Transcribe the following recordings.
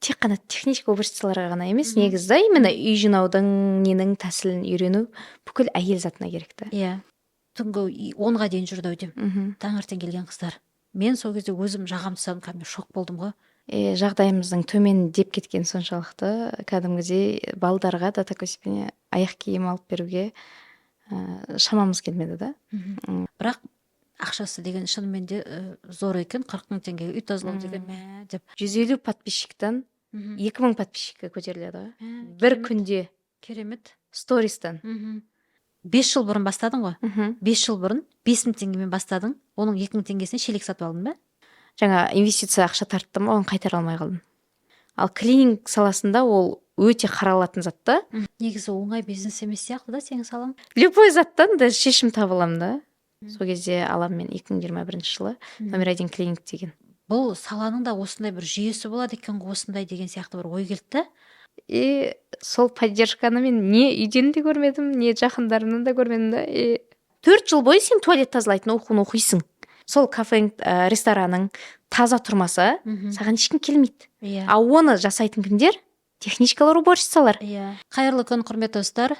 тек қана технический уборщицаларға ғана емес, негізі именно үй жинаудың ненің тәсілін үйрену бүкіл әйел затына керек та. Иә. Түнгі 10-ға дейін жүрді өйдем. Таңертең келген қыздар. Мен сол кезде өзім жағам тастадым, кәдімгі шок болдым ғой. Жағдайымыздың төмен деп кеткен соншалықты кәдімгідей балдарға до такой степени аяқ киім алып беруге шамамыз келмеді да. Бірақ ақшасы деген шынымен де зор екен, 40 000 теңгеге үй тазалау деген деп. 150 подписчиктан 2000 подписчикке көтеріледі ғой. Бір күнде. Керемет. Стористан. 5 жыл бұрын бастадың ғой. 5 жыл бұрын 5000 теңгемен бастадың. Оның 2000 теңгесіне шелек сатып алдың ба? Жаңа инвестиция ақша тарттым, оны қайтара алмай қалдым. Ал клининг саласында ол өте қаралатын зат та. Негізі оңай бизнес емес сияқты да сенің салаң. Любой заттан да шешім таба аламын да. Сол кезде аламын мен 2021 жылы номер 1 клининг деген. Бұл саланың да осындай бір жүйесі болады екен ғой, осындай деген сияқты бір ой келді да. И сол поддержканы мен не үйден де көрмедім, не жақындарымнан да көрмедім да. 4 жыл бойы сен туалет тазалайтын оқуын оқисың. Сол кафең, рестораның таза тұрмаса, саған ешкім келмейді. А оны жасайтын кімдер? Техничкалар, уборщицалар. Қайырлы күн, құрметті достар.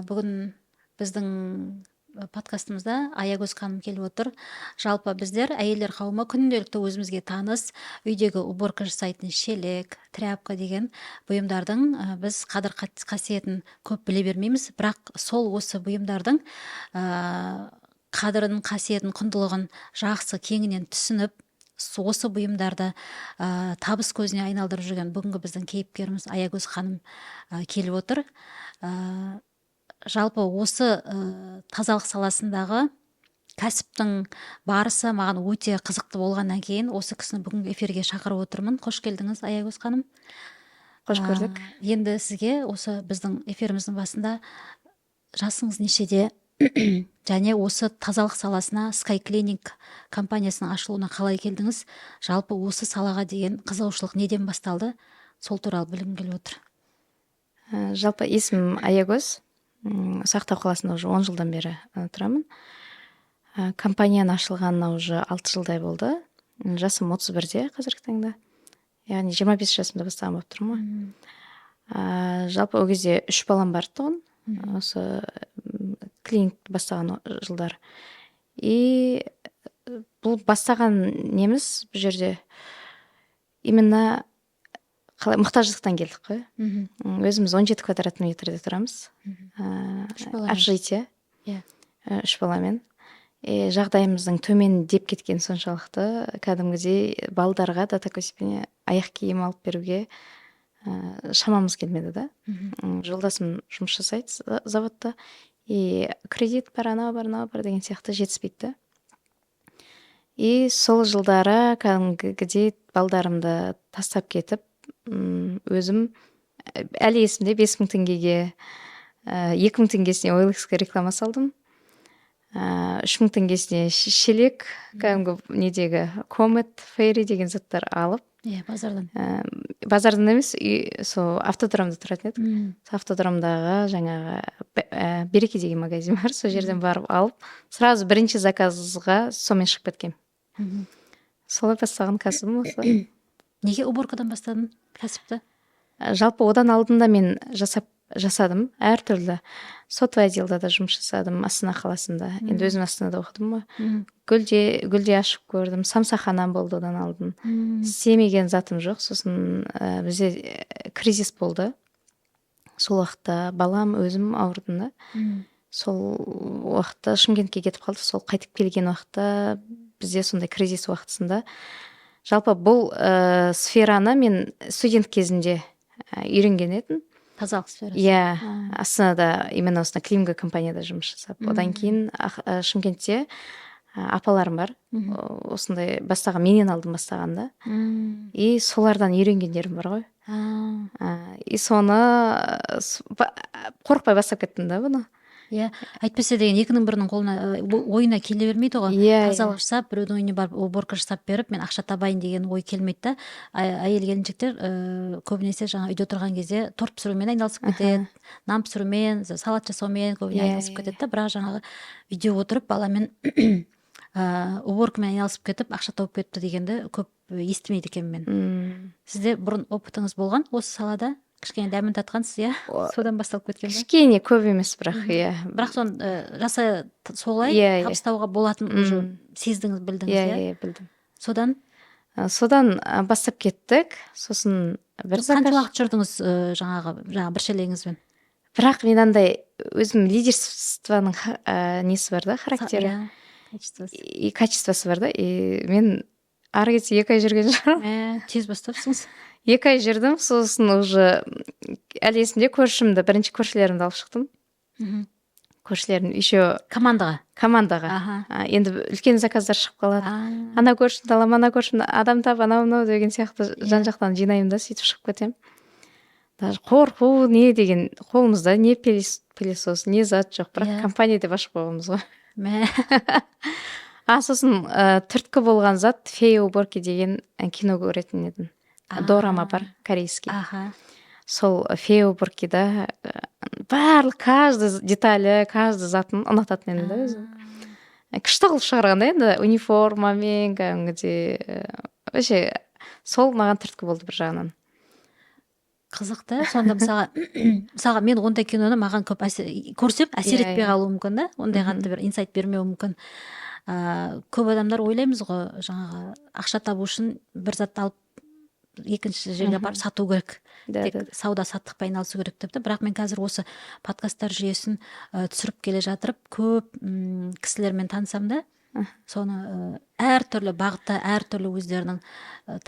Бүгін біздің подкастымызда Аягөз ханым келіп отыр. Жалпы біздер әйелдер қауымы күнделікті өзімізге таныс үйдегі уборка жасайтын шелек, тряпка деген бұйымдардың біз қадір қасиетін көп біле бермейміз. Бірақ сол осы бұйымдардың қадірін, қасиетін, құндылығын жақсы кеңінен түсініп, осы бұйымдарды табыс көзіне айналдырып жүрген бүгінгі біздің кейіпкеріміз Аягөз ханым келіп отыр. Жалпы осы тазалық саласындағы кәсіптің барысы маған өте қызықты болғаннан кейін осы кісіні бүгінгі эфирге шақырып отырмын. Қош келдіңіз, Аягөз ханым. Қош көрдік. Енді сізге осы біздің эфиріміздің басында жасыңыз нешеде және осы тазалық саласына Sky Cleaning компаниясының ашылуына қалай келдіңіз? Жалпы осы салаға деген қызығушылық неден басталды? Сол туралы білгім келіп отыр. Жалпы есімім Аягөз. Сақтау қаласында уже 10 жылдан бері тұрамын. Компанияның ашылғанына уже 6 жылдай болды. Жасым 31-де қазіргі таңда. Яғни 25 жасымда бастаған болып тұрмын. Жалпы ол кезде 3 балам бар тұғын. Осы клиник бастаған жылдар. И бұл бастаған неміз бұл жерде именно қалай мұқтаждықтан келдік қой. Өзіміз 17 квадрат метрде тұрамыз. Общежитие. 3 баламен. Жағдайымыздың төмен деп кеткен соншалықты кәдімгідей балдарға да такой степени аяқ киім алып беруге шамамыз келмеді да. Жолдасым жұмыс жасайды заводта. И кредит бар, анау бар деген сияқты жетіспейді. И сол жылдары кәдімгідей балдарымды тастап кетіп, өзім әлі есімде 5000 теңгеге 2000 теңгесіне OLX-ке реклама салдым. 3000 теңгесіне шелек, кәдімгі недегі Comet, Fairy деген заттар алып. Базардан. Базардан емес, сол автодромда тұратын едік. Автодромдағы жаңағы Береке деген магазин бар, сол жерден барып алып, сразу бірінші заказға сомен шығып кеткем. Солай бастаған кәсібім осылай. Неге уборкадан бастадың кәсіпті? Жалпы одан алдында мен жасадым, әртүрлі. Сотовый отделда да жұмыс жасадым, Астана қаласында. Енді өзім Астанада оқыдым ғой. Гүлде ашып көрдім, самсаханам болды одан алдын. Істемеген затым жоқ, сосын бізде кризис болды. Сол уақытта балам, өзім ауырдым да. Сол уақытта Шымкентке кетіп қалды, сол қайтып келген уақытта бізде сондай кризис уақытысында. Жалпы бұл сфераны мен студент кезінде үйренген едім. Тазалық сферасы. Астанада именно осына клининг компанияда жұмыс жасап. Одан кейін Шымкентте апаларым бар. Осындай бастаған, менен алдым бастағанда. И солардан үйренгендерім бар ғой. И соны қорықпай бастап кеттім да бұны. Әйтпесе деген екінің бірінің қолына ойына келе бермейді ғой. Тазалық жасап, біреудің үйіне барып уборка жасап беріп, мен ақша табайын деген ой келмейді да. Әйел келіншектер көбінесе жаңа үйде отырған кезде торт пісірумен айналысып кетеді, нан пісірумен, салат жасаумен көбіне айналысып кетеді да. Бірақ жаңағы үйде отырып баламен уборкамен айналысып кетіп, ақша тауып кетті дегенді көп естімейді екенмін мен. Сізде бұрын опытыңыз болған осы салада? Кішкене дәмін татқансыз, иә? Содан басталып кеткен бе? Кішкене көп емес, бірақ иә. Бірақ соны солай Иә, табыстауға болатын уже сездіңіз, білдіңіз, иә? Иә, білдім. Содан Бастап кеттік. Сосын бір қанша уақыт жүрдіңіз жаңағы бір шелегіңізбен? Бірақ мен андай өзім лидерствоның несі бар да, характері. И качествосы бар да. И мен ары кетсе 2 ай жүрген шығармын. Тез бастапсыңыз. 2 ай жүрдім, сосын уже әлі есімде бірінші көршілерімді алып шықтым. Көршілерім еще командаға. Енді үлкен заказдар шығып қалады. Ана көршімді алам, ана көршімді адам тап, анау деген сияқты жан-жақтан жинаймын да, сөйтіп шығып кетемін. Даже қорқу не деген, қолымызда не пылесос, не зат жоқ, бірақ компания деп ашып қойғанбыз ғой. Сосын түрткі болған зат фея уборки деген кино көретін едім. Дорама бар, корейский. Сол фея уборкида барлық каждый деталі, каждый затын ұнататын едім да өзім. Күшті қылып шығарған да енді, униформамен, кәдімгідей. Вообще, сол маған түрткі болды бір жағынан. Қызықты. Сонда мысалға мен ондай киноны маған көп көрсем әсер етпей қалуы мүмкін да, ондай қатты бір инсайт бермеуі мүмкін. Көп адамдар ойлаймыз ғой, жаңағы ақша табу үшін бір затты алып екінші жерге барып сату керек, тек сауда саттықпен айналысу керек деп. Бірақ мен қазір осы подкасттар жүйесін түсіріп келе жатырып көп кісілермен танысам да, соны әртүрлі бағытта, әртүрлі өздерінің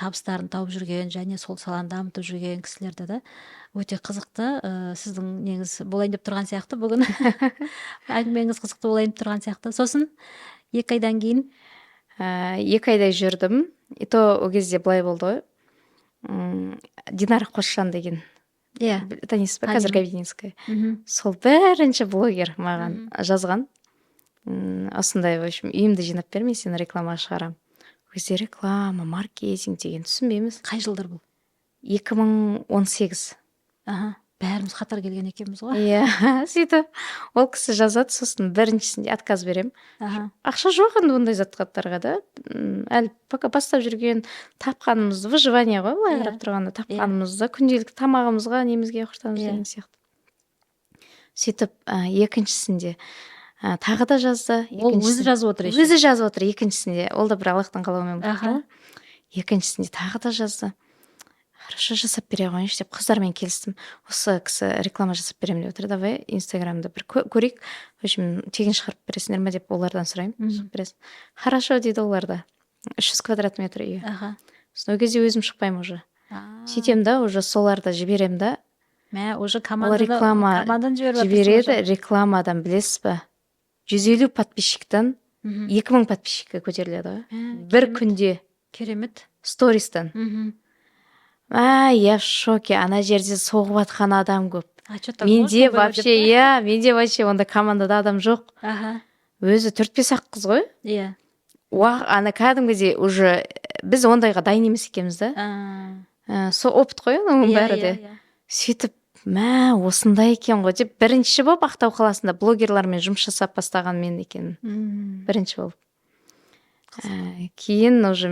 табыстарын тауып жүрген және сол саланы дамытып жүрген кісілерді да өте қызықты. Сіздің неңіз болайын деп тұрған сияқты бүгін. Әңгімеңіз қызықты болайын деп тұрған сияқты. Сосын 2 айдан кейін 2 айдай жүрдім. И то ол кезде былай болды ғой. Динара Қосжан деген. Иә, танисыз ба? Қазір Габининская. Сол бірінші блогер маған жазған. Осындай, в общем, үйімді жинап бер, мен сені рекламаға шығарам. Өзі реклама, маркетинг деген түсінбейміз. Қай жылдар бұл? 2018. Бәріміз қатар келген екенбіз ғой. Иә, сөйтіп ол кісі жазады, сосын біріншісінде отказ берем. Ақша жоқ енді ондай заттарға да. Әлі пока бастап жүрген тапқанымызды, выживание ғой, былай қарап тұрғанда тапқанымызды, күнделікті тамағымызға, немізге құштамыз деген сияқты. Сөйтіп екіншісінде тағы да жазды. Ол өзі жазып отыр. Өзі жазып отыр екіншісінде. Ол да бір Аллахтың қалауымен болды. Екіншісінде тағы да жазды. Хорошо, жасап бере қойыңызшы деп қыздармен келістім. Осы кісі реклама жасап беремін деп отыр. Давай Инстаграмда бір көрейік. В общем, тегін шығарып бересіңдер ме деп олардан сұраймын. Хорошо дейді олар да. 300 квадрат метр үй. Сол кезде өзім шықпаймын уже. Сөйтем да, уже соларды жіберем да. Уже командадан жібереді. Рекламадан білесіз ба? 150 подписчиктан 2000 подписчикке көтеріледі ғой. Бір күнде. Керемет. Стористан. Я в шоке. Ана жерде соғып атқан адам көп. Менде вообще онда командада адам жоқ. Өзі 4-5 ақ қыз ғой. Иә. Ана кәдімгідей уже біз ондайға дайын емес екенбіз да. Сол опыт қой оның бәрі де. Сөйтіп, осындай екен ғой деп бірінші болып Ақтау қаласында блогерлармен жұмыс жасап бастаған мен екен. Бірінші болып. Кейін уже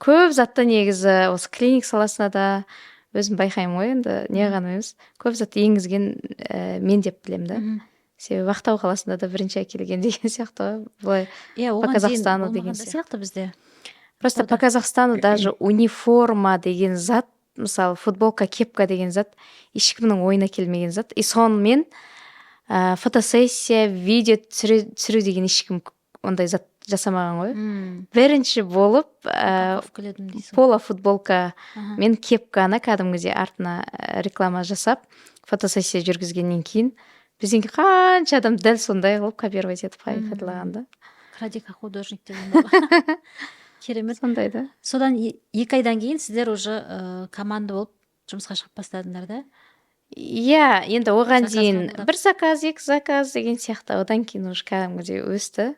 көп затты негізі осы клиник саласына да өзім байқаймын ғой, енді не ғана емес, көп затты енгізген мен деп білем да. Себебі Ақтау қаласында да бірінші әкелген деген сияқты ғой. По Казахстану деген сияқты бізде. Просто по Казахстану даже униформа деген зат, мысалы футболка, кепка деген зат ешкімнің ойына келмеген зат. И сонымен фотосессия, видео түсіру деген ешкім ондай зат жасамаған ғой. Бірінші болып поло футболка мен кепканы кәдімгідей артына реклама жасап фотосессия жүргізгеннен кейін бізден қанша адам дәл сондай қылып копировать етіп қайталағанда. Крадика художник деген болды. Керемет. Сондай да. Содан 2 айдан кейін сіздер уже команда болып жұмысқа шығып бастадыңдар да? Иә, енді оған дейін бір заказ, 2 заказ деген сияқты, одан кейін уже кәдімгідей өсті.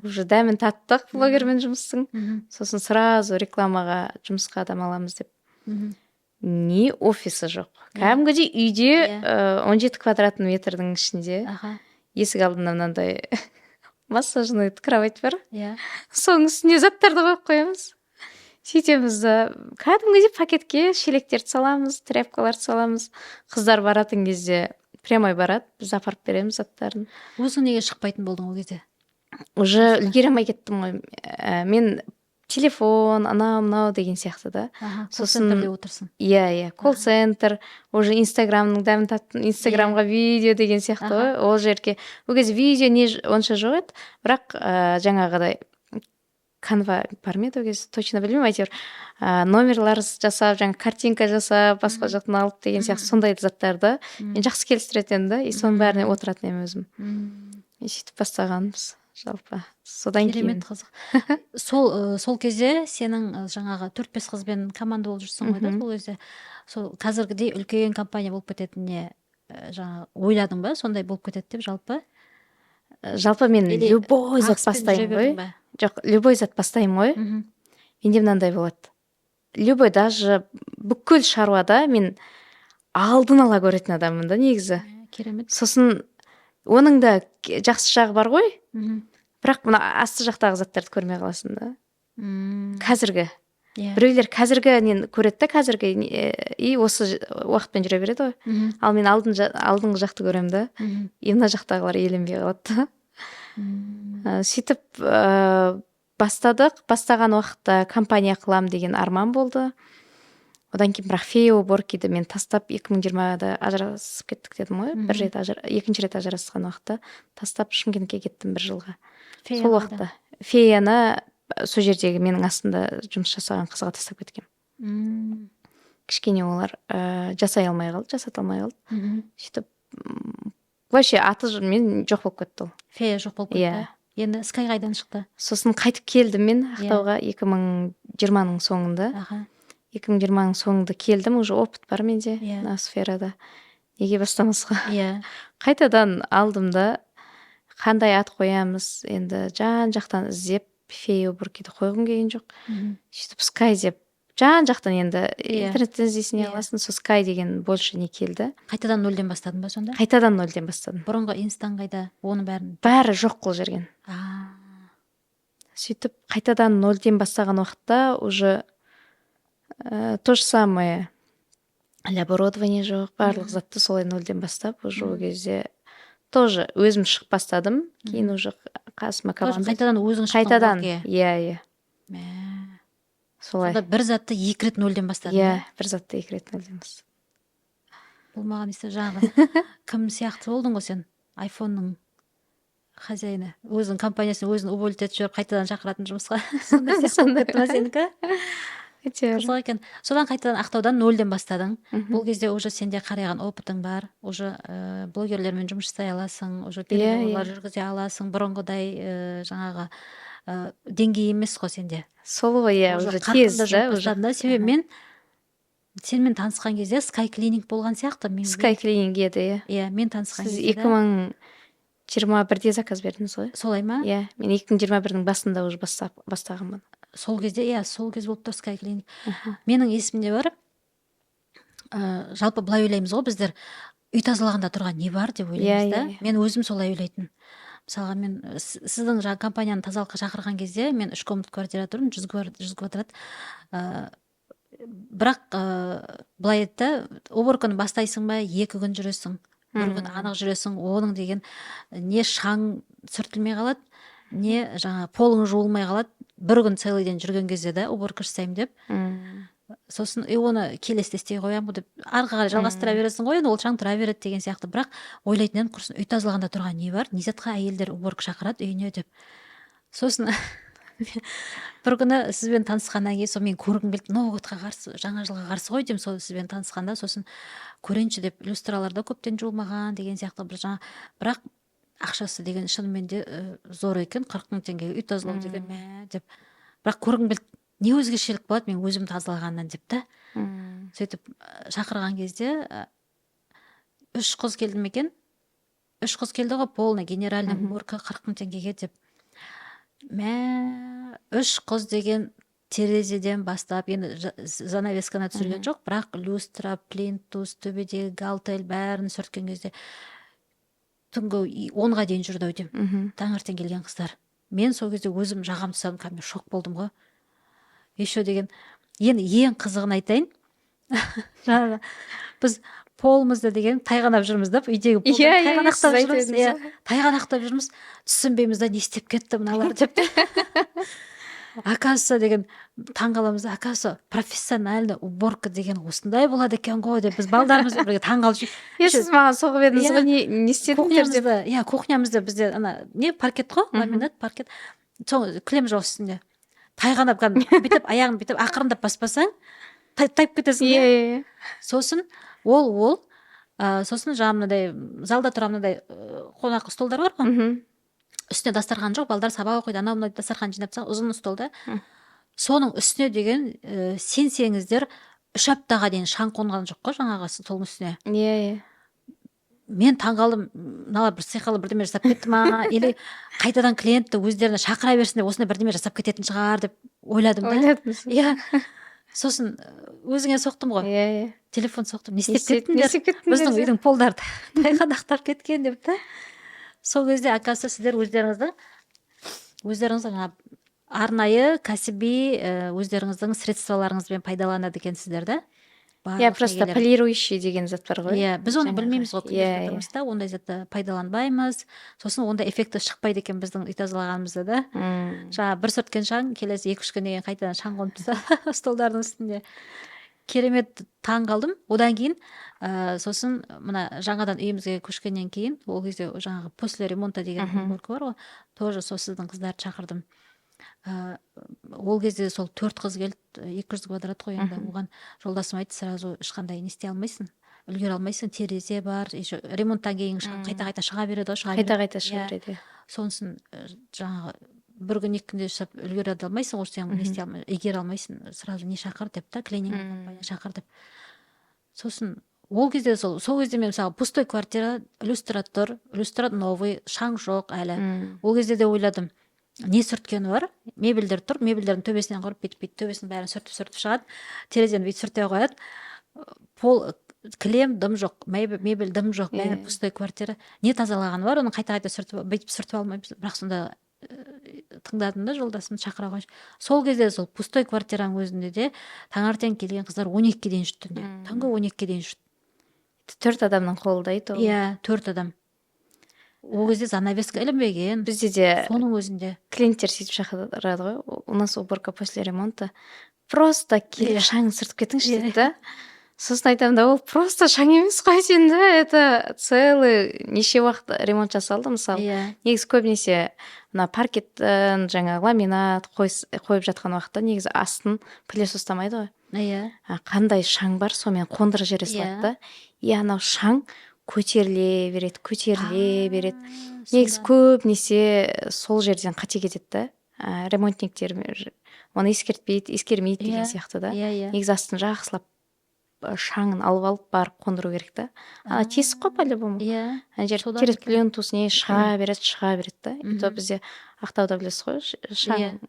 Уже дәмін таттық блогермен жұмыстың. Сосын сразу рекламаға жұмысқа адам аламыз деп. Не офисі жоқ. Кәдімгідей үйде 17 квадрат метрдің ішінде. Есік алдында мынандай массажный кровать бар. Соның үстіне заттарды қойып қоямыз. сөйтеміз да кәдімгідей пакетке шелектерді саламыз, тряпкаларды саламыз. Қыздар баратын кезде прямой барады, біз апарып береміз заттарын. Өзің неге шықпайтын болдың ол кезде? Уже үлгере алмай кеттім ғой. Мен телефон, анау мынау деген сияқты да. Колл-центрде отырсың. Иә, колл-центр, уже инстаграмның дәмін таттым, инстаграмға видео деген сияқты ғой. Ол жерге ол кезде видео не онша жоқ еді, бірақ жаңағыдай канва бар ма еді ол кезде, точно білмеймін, әйтеуір номерлар жасап, жаңа картинка жасап, басқа жақтан алып деген сияқты сондай заттарды мен жақсы келістіретін да, и соның бәріне отыратын едім өзім. Сөйтіп бастағанбыз жалпы. Содан кейін керемет қызық. Сол кезде сенің жаңағы 4-5 қызбен команда болып жүрсің ғой да, сол кезде. Сол қазіргідей үлкен компания болып кететініне жаңа ойладың ба? Сондай болып кетеді деп жалпы? Жалпы мен любой зат бастаймын ғой. Жоқ, любой зат бастаймын ғой. Менде мынандай болады. Любой, даже бүкіл шаруада мен алдын ала көретін адаммын да негізі. Керемет. Сосын оның да жақсы жағы бар ғой. Бірақ мына асты жақтағы заттарды көрмей қаласың да. Қазіргі. Біреулер қазіргі нені көреді да, қазіргі и осы уақытпен жүре береді ғой. Ал мен алдыңғы жақты көремін да. И мына жақтағылар еленбей қалады да. Сөйтіп бастаған уақытта компания қылам деген арман болды. Одан кейін бірақ фея уборкиді мен тастап 2020-да ажырасып кеттік дедім ғой. Екінші рет ажырасқан уақытта тастап Шымкентке кеттім 1 жылға. Сол уақытта феяны сол жердегі менің астында жұмыс жасаған қызға тастап кеткем. Кішкене олар жасата алмай қалды. Сөйтіп вообще аты мен жоқ болып кетті ол. Фея жоқ болып кетті. Енді Скай қайдан шықты? Сосын қайтып келдім мен Ақтауға 2020-ның соңында. 2020-ның соңында келдім, уже опыт бар менде мына сферада. Неге бастамасқа? Қайтадан алдым да, қандай ат қоямыз, енді жан-жақтан іздеп, фея уборкиді қойғым келген жоқ. Сөйтіп Скай деп жан-жақтан енді интернеттен іздейсің аласың, сол Скай деген больше не келді. Қайтадан нөлден бастадың ба сонда? Қайтадан нөлден бастадым. Бұрынғы инстан қайда? Оның бәрі жоқ қол жерген. Сөйтіп қайтадан нөлден бастаған уақытта уже то же самое оборудование жоқ, барлық затты солай нөлден бастап, уже ол кезде тоже өзім шығып бастадым. Кейін уже қасыма команда. Қайтадан өзің шықтың. Қайтадан, иә. Солай. Сонда бір затты 2 рет нөлден бастадың. Иә, бір затты 2 рет нөлден бастадым. Бұл маған естіп жаңағы кім сияқты болдың ғой сен? Айфонның хозяйны. Өзің компаниясын өзін уволить етіп жіберіп қайтадан шақыратын жұмысқа. Сондай сияқты кетті ма сенікі? Қызық екен. Содан қайтадан Ақтаудан нөлден бастадың. Бұл кезде уже сенде қарайған опытың бар. Уже блогерлермен жұмыс жасай аласың, уже переговорлар жүргізе аласың. Бұрынғыдай жаңағы деңгей емес қой сенде. Сол ғой, уже тез да. Себебі мен сенімен танысқан кезде Скай клининг болған сияқты. Скай клининг еді, иә. Мен танысқан кезде. Сіз 2021-де заказ бердіңіз ғой? Солай ма? Иә, мен 2021-дің басында уже бастағанмын. Сол кезде, сол кез болып тұр Скай клининг. Менің есімде бар, жалпы былай ойлаймыз ғой біздер, үй тазалағанда тұрған не бар деп ойлаймыз да. Мен өзім солай ойлайтын. Мысалға мен сіздің жаңа компанияны тазалыққа шақырған кезде мен 3 комнат квартира тұрмын, 100 квадрат. Бірақ былай еді, уборканы бастайсың ба, 2 күн жүресің, 1 күн анық жүресің, оның деген не шаң сүртілмей қалады, не жаңа полың жуылмай қалады. 1 күн целый день жүрген кезде да уборка жасаймын деп. Сосын оны келесіде істей қоямын деп ары қарай жалғастыра бересің ғой, ол шаң тұра береді деген сияқты. Бірақ ойлайтын едім, құрсын үй тазалағанда тұрған не бар, не затқа әйелдер уборка шақырады үйіне деп. Сосын бір күні сізбен танысқаннан кейін сол мен көргім келді, Новый годқа қарсы, жаңа жылға қарсы ғой деймін, сол сізбен танысқанда, сосын көрейінші деп люстраларда көптен жуылмаған деген сияқты бір жаңа, бірақ ақшасы деген шынымен де зор екен, 40 000 теңге үй тазалау деген деп. Бірақ көргім келді, не өзгешелік болады мен өзім тазалағаннан деп та. Сөйтіп шақырған кезде 3 қыз келді ме екен? 3 қыз келді ғой, полный генеральный уборка 40 000 теңгеге деп. 3 қыз деген терезеден бастап, енді занавесканы түсірген жоқ, бірақ люстра, плинтус, төбедегі галтель бәрін сүрткен кезде түнгі 10-ға дейін жүрді ау деймін. Таңертең келген қыздар. Мен сол кезде өзім жағам тұсадым, шок болдым ғой. еще деген. Енді ең қызығын айтайын. Жаңағы біз полымызды деген тайғанап жүрміз да, үйдегі полды тайғанақтап жүрміз. Иә, тайғанақтап жүрміз. Түсінбейміз да, не істеп кетті мыналар деп. Оказывается деген таңғаламыз да, оказывается профессиональный уборка деген осындай болады екен ғой деп біз балдарымызбен бірге таңғалып жүрміз. Сіз маған соғып едіңіз ғой, не істедіңдер деп. Иә, кухнямызда бізде ана не паркет қой, ламинат паркет. Сол кілем жоқ үстінде. Тайғанап бүйтіп аяғын бүйтіп ақырындап баспасаң тайып кетесің. Иә. Сосын ол сосын жаңа мынадай залда тұрған мынадай қонақ столдар бар ғой. Үстіне дастархан жоқ, балдар сабақ оқиды, анау мынау дастархан жинап тастаған ұзын столда. Соның үстіне деген сенсеңіздер 3 аптаға дейін шаң қонған жоқ қой жаңағы столдың үстіне. Иә. Мен таңғалдым, мыналар бір сиқырлы бірдеме жасап кетті ма, или қайтадан клиентті өздеріне шақыра берсін деп осындай бірдеме жасап кететін шығар деп ойладым да. Иә. Сосын өзіңе соқтым ғой. Иә. Телефон соқтым. Не істеп кеттіңдер? Біздің үйдің полдары тайғанақтап кеткен деп та. Сол кезде оказывается сіздер өздеріңіздің жаңа арнайы кәсіби өздеріңіздің средстволарыңызбен пайдаланады екенсіздер да. Иә, просто полирующий деген зат бар ғой. Иә, біз оны білмейміз ғой, күнделікті тұрмыста ондай затты пайдаланбаймыз. Сосын ондай эффекті шықпайды екен біздің үй тазалағанымызда да. Жаңа бір сүрткен шаң келесі 2-3 күннен кейін қайтадан шаң қонып тұрса столдардың үстінде. Керемет таң қалдым. Одан кейін сосын мына жаңадан үйімізге көшкеннен кейін ол кезде жаңағы после ремонта деген уборка бар ғой, тоже сол сіздің қыздарды шақырдым. Ол кезде сол 4 қыз келді, 200 квадрат қой, енді оған жолдасым айтты, сразу ешқандай не істей алмайсың, үлгере алмайсың, терезе бар, еще ремонттан кейін қайта шыға береді ғой, қайта шыға береді. Сонысын жаңағы бір күн 2 күнде жасап үлгере алмайсың, сен не істей алмайсың, игере алмайсың, сразу не шақыр деп та, клининг компания шақыр деп. Сосын ол кезде сол кезде мен мысалы пустой квартира, люстратор новый, шаң жоқ әлі. Ол кезде де ойладым, не сүрткені бар, мебельдер тұр, мебельдердің төбесінен құрып бүйтіп төбесінің бәрін сүртіп шығады, терезені бүйтіп сүрте қояды, пол кілем дым жоқ, мебель дым жоқ, бәрі пустой квартира. Не тазалағаны бар, оны қайта сүртіп алмаймыз. Бірақ сонда тыңдадым да, жолдасым шақыра қойшы. Сол кезде сол пустой квартираның өзінде де таңертең келген қыздар 12-ге дейін жүрді. Таңғы 12-ге дейін жүрді. 4 адамның қолдайды ол. Иә, 4 адам. Ол кезде занавеска ілінбеген. Бізде де соның өзінде клиенттер сөйтіп шақырады ғой. У нас уборка после ремонта. Просто келіп шаңын сүртіп кетіңізші дейді да. Сосын айтамын да, ол просто шаң емес қой сенде, это целый неше уақыт ремонт жасалды, мысалы. Негізі көбінесе мына паркеттен жаңа ламинат қойып жатқан уақытта негізі астын пылесос ұстамайды ғой. Қандай шаң бар, сонымен қондырып жібере салады да. И анау шаң көтеріле береді. Негізі көбінесе сол жерден қате кетеді да. Ремонтниктер оны ескермейді деген сияқты да. Негізі астын жақсылап шаңын алып барып қондыру керек та. Тесік қой по-любому. Терет плинтус не шыға береді да. И то бізде Ақтауда білесіз ғой,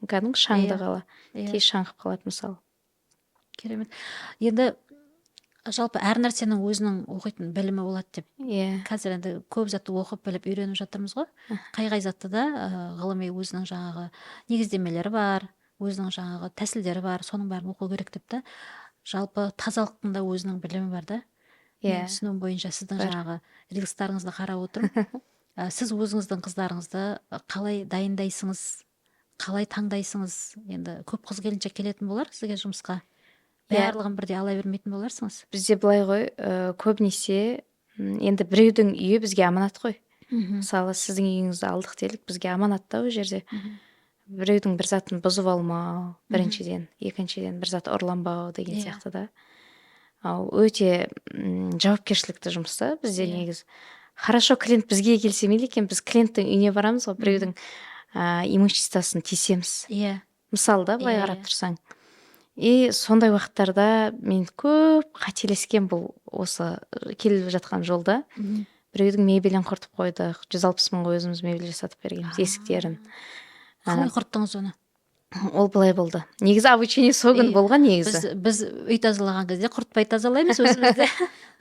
кәдімгі шаңды қала. Тез шаңғып қалады мысалы. Керемет. Енді жалпы әр нәрсенің өзінің оқитын білімі болады деп. Қазір енді көп затты оқып біліп үйреніп жатырмыз ғой. Қай затты да ғылыми өзінің жаңағы негіздемелері бар, өзінің жаңағы тәсілдері бар, соның бәрін оқу керек деп та. Жалпы тазалықтың да өзінің білімі бар да. Мен түсінуім бойынша сіздің жаңағы рилстарыңызды қарап отырып, сіз өзіңіздің қыздарыңызды қалай дайындайсыңыз, қалай таңдайсыңыз? Енді көп қыз келіншек келетін болар сізге жұмысқа. Барлығын бірде ала бермейтін боларсыңыз. Бізде былай ғой, көбінесе енді біреудің үйі бізге аманат қой. Мысалы, сіздің үйіңізді алдық делік, бізге аманат та ол жерде. Біреудің бір затын бұзып алмау, біріншіден, екіншіден бір зат ұрланбау деген сияқты да. Өте жауапкершілікті жұмыс та бізде негізі. Хорошо, клиент бізге келсе мейлі екен, біз клиенттің үйіне барамыз ғой, біреудің имуществосын тесеміз. Мысалы да, былай қарап тұрсаң. И сондай уақыттарда мен көп қателескен бұл осы келіп жатқан жолда. Біреудің мебелін құртып қойдық, 160 мыңға өзіміз мебель жасатып бергенбіз, есіктерін. Қалай құрттыңыз оны? Ол былай болды. Негізі обучение сол күні болған негізі. Біз үй тазалаған кезде құртпай тазалаймыз өзімізді.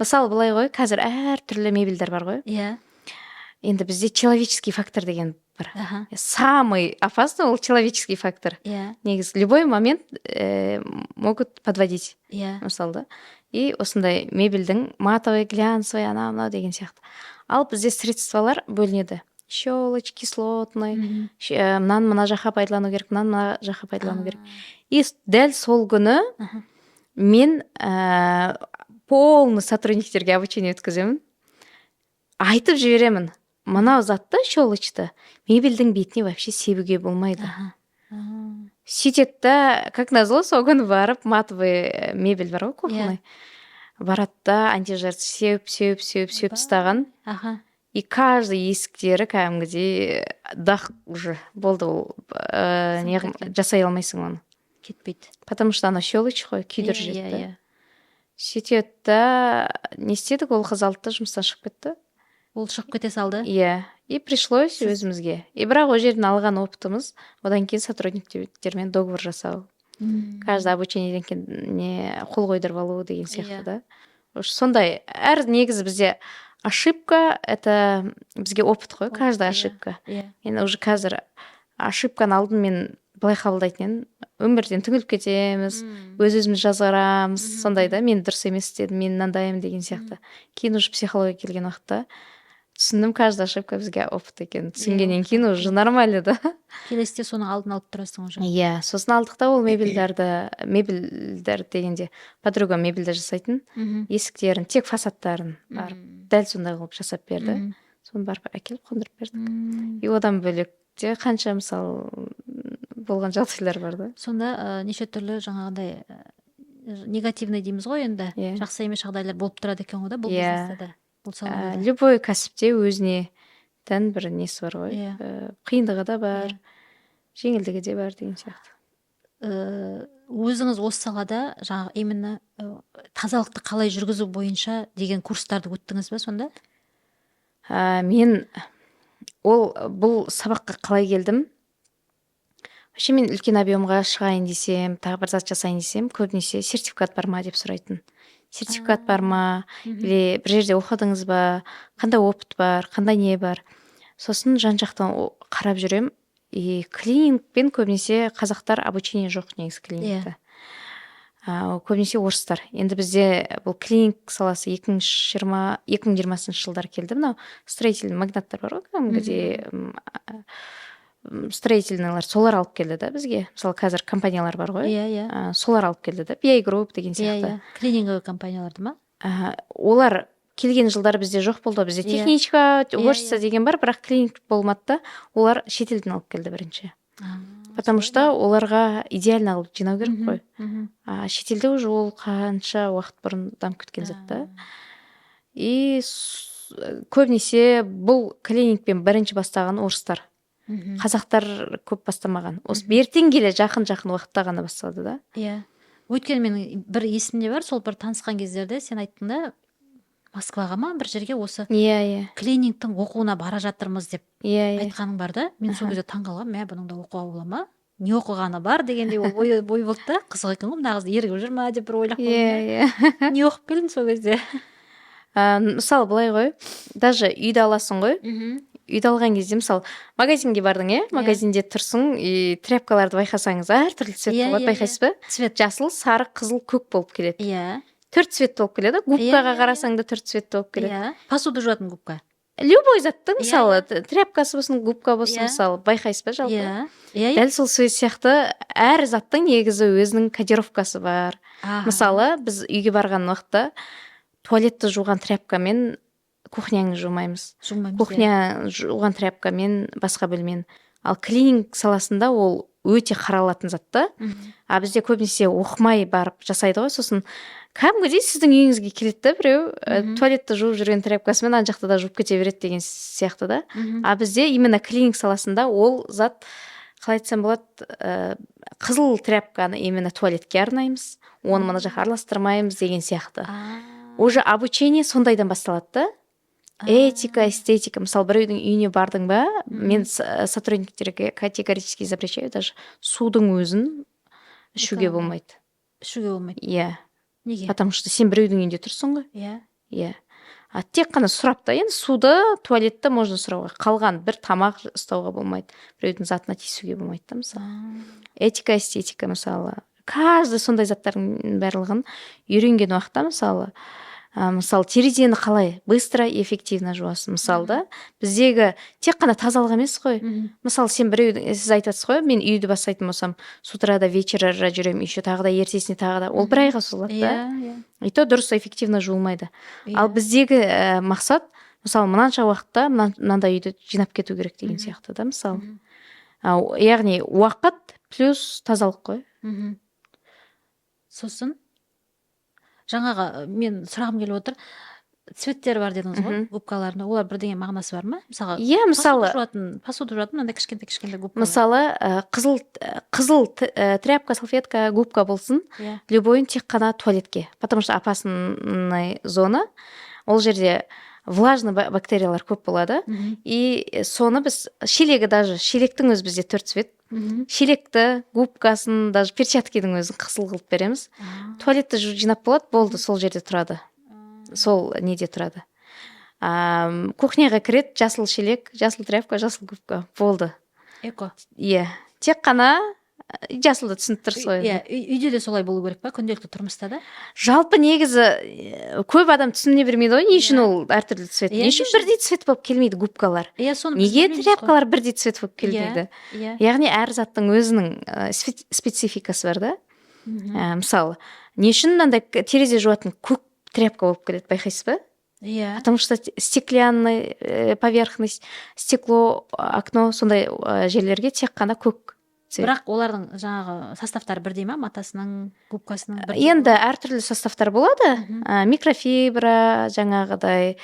Мысалы былай ғой, қазір әр түрлі мебельдер бар ғой. Иә. Енді бізде человеческий фактор деген бар. Аха. Самый опасный ол человеческий фактор. Иә. Негізі любой момент могут подводить. Иә. Мысалы да. И осындай мебельдің матовый, глянцевый, анау мынау деген сияқты. Ал бізде средстволар бөлінеді. Щелочь, кислотный, мынаны мына жаққа пайдалану керек, мынаны мына жаққа пайдалану керек. И дәл сол күні мен полный сотрудниктерге обучение өткіземін. Айтып жіберемін. Мынау затты, щелочьті, мебельдің бетіне вообще себуге болмайды. Сөйтеді да, как назло, сол күні барып, матовый мебель бар ғой, кухонный. Барады да, антижар сеуіп тастаған. Аха. И каждый есіктері кәдімгідей дақ уже болды, ол жасай алмайсың оны. Кетпейді. Потому что ана щелочь қой, күйдір жүреді. Иә. Сөйтеді да, не істедік, ол қыз алды да жұмыстан шығып кетті. Ол шығып кете салды. Иә. И пришлось өзімізге. И бірақ ол жерден алған опытымыз, одан кейін сотрудниктермен договор жасау. Каждый обучениеден кейін не қол қойдырып алу деген сияқты да. Сондай, әр негізі бізде ошибка, это бізге опыт қой, каждая ошибка. Енді уже қазір ошибканы алдын мен былай қабылдайтын едім, өмірден түңіліп кетеміз, өз-өзіміз жазғарамыз, сондай да, мен дұрыс емес істедім, мен мынандаймын деген сияқты. Кейін уже психология келген уақытта түсіндім, каждая ошибка бізге опыт екен. Түсінгеннен кейін уже нормально да. Келесіде соның алдын алып тұрасың уже. Иә, сосын алдық та ол мебельдер дегенде подруга мебельді жасайтын, есіктерін, тек фасадтарын барып, дәл сондай қылып жасап берді. Соны барып әкеліп қондырып бердік. И одан бөлек те қанша мысалы болған жағдайлар бар да. Сонда неше түрлі жаңағындай негативный дейміз ғой енді. Жақсы емес жағдайлар болып тұрады екен ғой да бұл бизнесте да. Любой кәсіпте өзіне тән бір несі бар ғой. Қиындығы да бар, жеңілдігі де бар деген сияқты. Өзіңіз осы салада жаңағы именно тазалықты қалай жүргізу бойынша деген курстарды өттіңіз бе сонда? Мен бұл сабаққа қалай келдім? Вообще мен үлкен объемға шығайын десем, тағы бір зат жасайын десем, көбінесе сертификат бар ма деп сұрайтын. Сертификат бар ма, или бір жерде оқыдыңыз ба, қандай опыт бар, қандай не бар. Сосын жан-жақтан қарап жүрем, и клинингпен көбінесе қазақтар обучение жоқ негізі клинингті. Көбінесе орыстар. Енді бізде бұл клининг саласы 2020 жылдар келді. Мынау строительный магнаттар бар ғой, кәдімгідей строительныйлар, солар алып келді да бізге. Мысалы қазір компаниялар бар ғой. Солар алып келді да, BI Group деген сияқты. Клининговый компанияларды ма? Олар келген жылдар бізде жоқ болды. Бізде техничка, уборщица деген бар, бірақ клининг болмады да, олар шетелден алып келді бірінші. Потому что оларға идеально алып жинау керек қой. Шетелде уже ол қанша уақыт бұрын дамып кеткен зат та. И көбінесе бұл клинингпен бірінші бастаған орыстар. Қазақтар көп бастамаған. Осы бертен келе жақын уақытта ғана басталды да. Иә. Өйткені менің бір есімде бар, сол бір танысқан кездерде сен айттың да, Москваға ма бір жерге осы клинингтің оқуына бара жатырмыз деп айтқаның бар да. Мен сол кезде таңғалғам, бұның да оқуға бола ма? Не оқығаны бар дегендей ой болды да, қызық екен ғой, мына қыз ерігіп жүр ма деп бір ойлап қойдым. Не оқып келдің сол кезде? Мысалы былай ғой, даже үйді аласың ғой. Үйді алған кезде, мысалы, магазинге бардың, магазинде тұрсың, и тряпкаларды байқасаңыз, әртүрлі цвет болады, байқайсыз ба? Цвет жасыл, сары, қызыл, көк болып келеді. 4 цвет болып келеді. Губкаға қарасаң да 4 цвет болып келеді. Посуды жуатын губка. Любой заттың, мысалы, тряпкасы болсын, губка болсын, мысалы, байқайсыз ба жалпы? Дәл сол сияқты әр заттың негізі өзінің кодировкасы бар. Мысалы, біз үйге барған уақытта туалетті жуған тряпкамен кухняны жумаймыз. Кухня жуған тряпкамен басқа бөлмен. Ал клининг саласында ол өте қаралатын затта. Бізде көбінесе оқымай барып жасайды ғой. Сосын кәдімгідей сіздің үйіңізге келеді да біреу, туалетті жуып жүрген тряпкасымен ана жақта да жуып кете береді деген сияқты да. Бізде именно клининг саласында ол зат, қалай айтсам болады, қызыл тряпканы именно туалетке арнаймыз, оны мына жаққа араластырмаймыз деген сияқты. Уже обучение сондайдан басталады да. Этика, эстетика. Мысалы, біреудің үйіне бардың ба, мен сотрудниктерге категорически запрещаю, даже судың өзін ішуге болмайды. Ішуге болмайды? Иә. Неге? Потому что сен біреудің үйінде тұрсың ғой. Иә. Иә. Тек қана сұрап та, енді суды, туалетті можно сұрауға, қалған бір тамақ ұстауға болмайды. Біреудің затына тиісуге болмайды да, мысалы. Этика, эстетика, мысалы. Каждый сондай заттардың барлығын үйренген уақытта, мысалы терезені қалай быстро и эффективно жуасың, мысалы да, біздегі тек қана тазалық емес қой. Мысалы сен сіз айтып жатсыз ғой, мен үйді бастайтын болсам, с утра до вечера жүремін, еще тағы да ертесіне тағы да, ол бір айға созылады да. И то дұрыс эффективно жуылмайды. Ал біздегі мақсат, мысалы мынанша уақытта мынандай үйді жинап кету керек деген сияқты да, мысалы. Яғни уақыт плюс тазалық қой. Сосын жаңағы мен сұрағым келіп отыр, цветтер бар дедіңіз ғой, губкаларында, олар бірдеңе мағынасы бар ма? Мысалға, посуды жуатын мынандай кішкентай губка. Мысалы, қызыл тряпка, салфетка, губка болсын, любойын тек қана туалетке, потому что опасный зона, ол жерде влажный бактериялар көп болады, и соны біз шелектің өзі бізде 4 цвет, шелекті, губкасын, даже перчаткидің өзін қызыл қылып береміз. Туалетті жинап болады, болды, сол жерде тұрады. Сол неде тұрады. Кухняға кіреді, жасыл шелек, жасыл тряпка, жасыл губка, болды. Эко. Иә. Тек қана жасылды түсініп тұрсыз ғой. Иә, үйде де солай болу керек па, күнделікті тұрмыста да? Жалпы негізі көп адам түсіне бермейді ғой, не үшін ол әртүрлі цвет. Не үшін бірдей цвет болып келмейді губкалар? Неге тряпкалар бірдей цвет болып келмейді? Яғни әр заттың өзінің спецификасы бар да. Мысалы, не үшін мынандай терезе жуатын көк тряпка болып келеді, байқайсыз ба? Иә. Потому что стеклянный поверхность, стекло, окно, сондай жерлерге тек қана көк. Бірақ олардың жаңағы составтары бірдей ма? Матасының, губкасының бірдей? Енді әртүрлі составтар болады. Микрофибра, жаңағы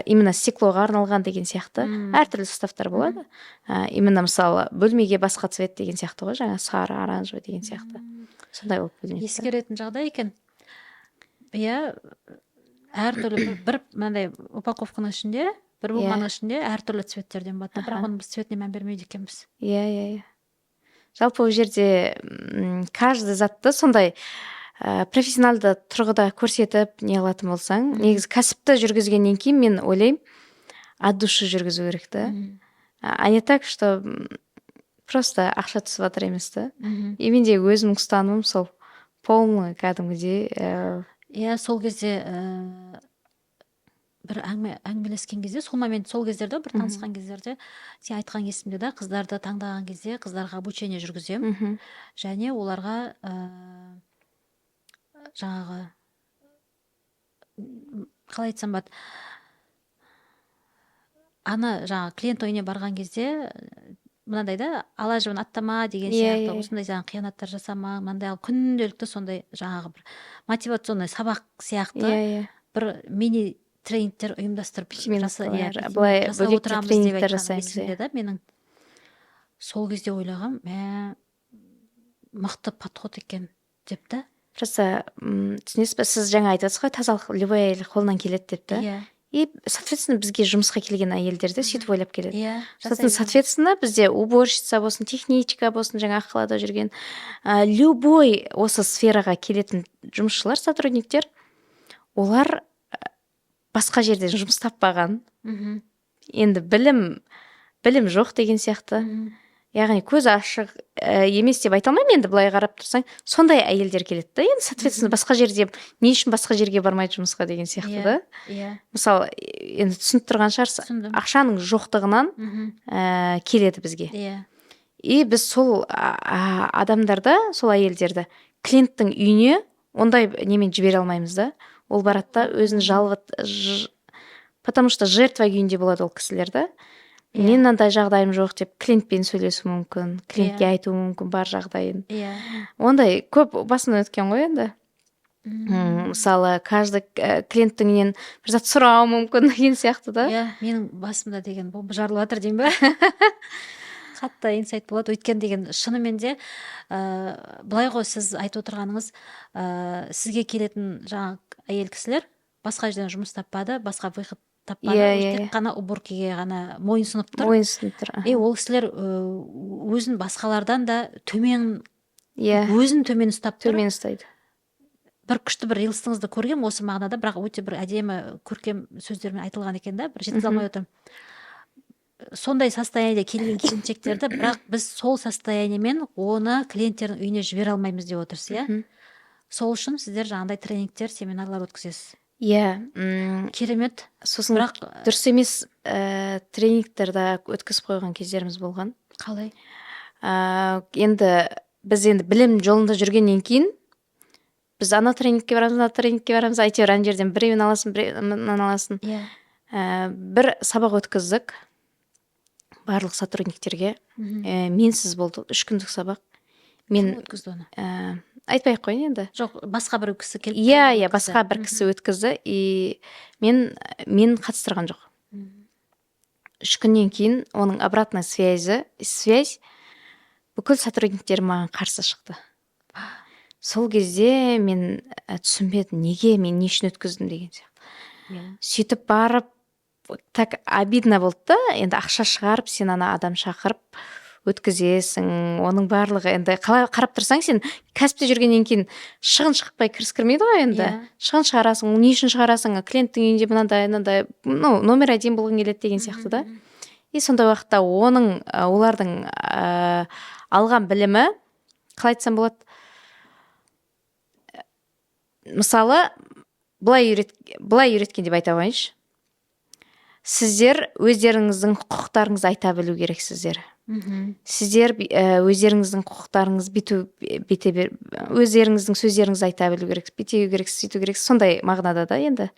именно стеклоға арналған деген сияқты. Әртүрлі составтар болады. Именно мысалы бөлмеге басқа цвет деген сияқты ғой, жаңа сары, оранжевый деген сияқты. Сондай болып бөлінеді. Ескеретін жағдай екен. Иә, әртүрлі бір мынандай упаковканың ішінде, бір буманың ішінде әртүрлі цветтерден бата, бірақ оны біз цветіне мән бермейді екенбіз. Иә. Жалпы ол жерде каждый затты сондай профессионалды тұрғыда көрсетіп не алатын болсаң, негізі кәсіпті жүргізгеннен кейін мен ойлаймын, от души жүргізу керек та. А не так, что просто ақша түсіп жатыр емес та. И менде өзімнің ұстанымым сол полный кәдімгідей. Иә, сол кезде бір әңгімелескен кезде, сол кездерде, бір танысқан кездерде, сен айтқан есімде да, қыздарды таңдаған кезде қыздарға обучение жүргізем, және оларға жаңағы қалай айтсам болады, жаңағы клиент үйіне барған кезде мынандай да, ала жібін аттама деген сияқты, осындай жаңағы қиянаттар жасама, мынандай күнделікті сондай жаңағы бір мотивационный сабақ сияқты бір мини тренингтер ұйымдастырып жасап отырамыз деп айтқан есімде да, менің сол кезде ойлағам, мықты подход екен деп та. Просто түсінесіз бе, сіз жаңа айтасыз ғой, тазалық любой әйел қолынан келеді деп та. И, соответственно, бізге жұмысқа келген әйелдерді сөйтіп ойлап келеді. Соответственно, бізде уборщица болсын, техничка болсын, жаңа қалада жүрген, любой осы сфераға келетін жұмысшылар, сотрудниктер, олар басқа жерден жұмыс таппаған. Енді білім жоқ деген сияқты. Яғни көз ашық емес деп айта алмаймын, енді былай қарап тұрсаң, сондай әйелдер келеді да. Енді, соответственно, басқа жерде, не үшін басқа жерге бармайды жұмысқа деген сияқты да. Мысалы, енді түсініп тұрған шығарсыз, ақшаның жоқтығынан келеді бізге. И біз сол адамдарды, сол әйелдерді клиенттің үйіне ондай немен жібере алмаймыз да. Ол барады да, өзін потому что жертва күйінде болады ол кісілер да. Мен мынандай жағдайым жоқ деп клиентпен сөйлесу мүмкін, клиентке айту мүмкін бар жағдайын. Ондай көп басымнан өткен ғой енді. Мысалы, каждый клиенттің үйінен бір зат сұрау мүмкін деген сияқты да. Менің басымда деген бомба жарылып жатыр деймін ба? Қатты инсайт болады, өйткен деген шынымен де былай ғой, сіз айтып отырғаныңыз, сізге келетін жаңа әйел кісілер басқа жерден жұмыс таппады, басқа выход таппады, тек қана уборкаге ғана мойынсұнып тұр. Ол кісілер өзін басқалардан да төмен, өзін төмен ұстап тұр. Төмен ұстайды. бір күшті бір рилсыңызды көргем осы мағынада, бірақ өте бір әдемі көркем сөздермен айтылған екен да, бір жеткізе алмай отырмын. Сондай состояниеде келген келіншектерді, бірақ біз сол состояниемен оны клиенттердің үйіне жібере алмаймыз деп отырсыз, иә? Сол үшін сіздер жаңағыдай тренингтер, семинарлар өткізесіз. Иә, Керемет. сосын Бірақ дұрыс емес тренингтерді өткізіп қойған кездеріміз болған. қалай? Енді біз білім жолында жүргеннен кейін біз ана тренингке барамыз, әйтеуір ана жерден біреуін аласың, біреуін аласың. Иә. Бір сабақ өткіздік барлық сотрудниктерге. Менсіз болды, 3 күндік сабақ. Кім өткізді оны? Айтпай ақ қояйын енді. Жоқ, басқа бір кісі келіп. Иә, басқа бір кісі өткізді, и мен қатыстырған жоқ. 3 күннен кейін оның обратная связь бүкіл сотрудниктер маған қарсы шықты. Сол кезде мен түсінбедім, неге мен не үшін өткіздім деген сияқты. Сөйтіп барып, так обидно болды да, енді ақша шығарып, сен ана адам шақырып өткізесің, оның барлығы енді қарап тұрсаң, сен кәсіпте жүргеннен кейін шығын шықпай кіріс кірмейді ғой енді. Шығын шығарасың, не үшін шығарасың, клиенттің үйінде мынандай, номер әдемі болғың келеді деген сияқты да. И сондай уақытта олардың алған білімі, қалай айтсам болады, мысалы, былай үйреткен деп айта қойыңызшы. Сіздер өздеріңіздің құқықтарыңызды айта білу керексіздер. Сіздер өздеріңіздің құқықтарыңызды өздеріңіздің сөздеріңізді айта білу керексіз, бүйту керексіз, сөйту керексіз, сондай мағынада да енді.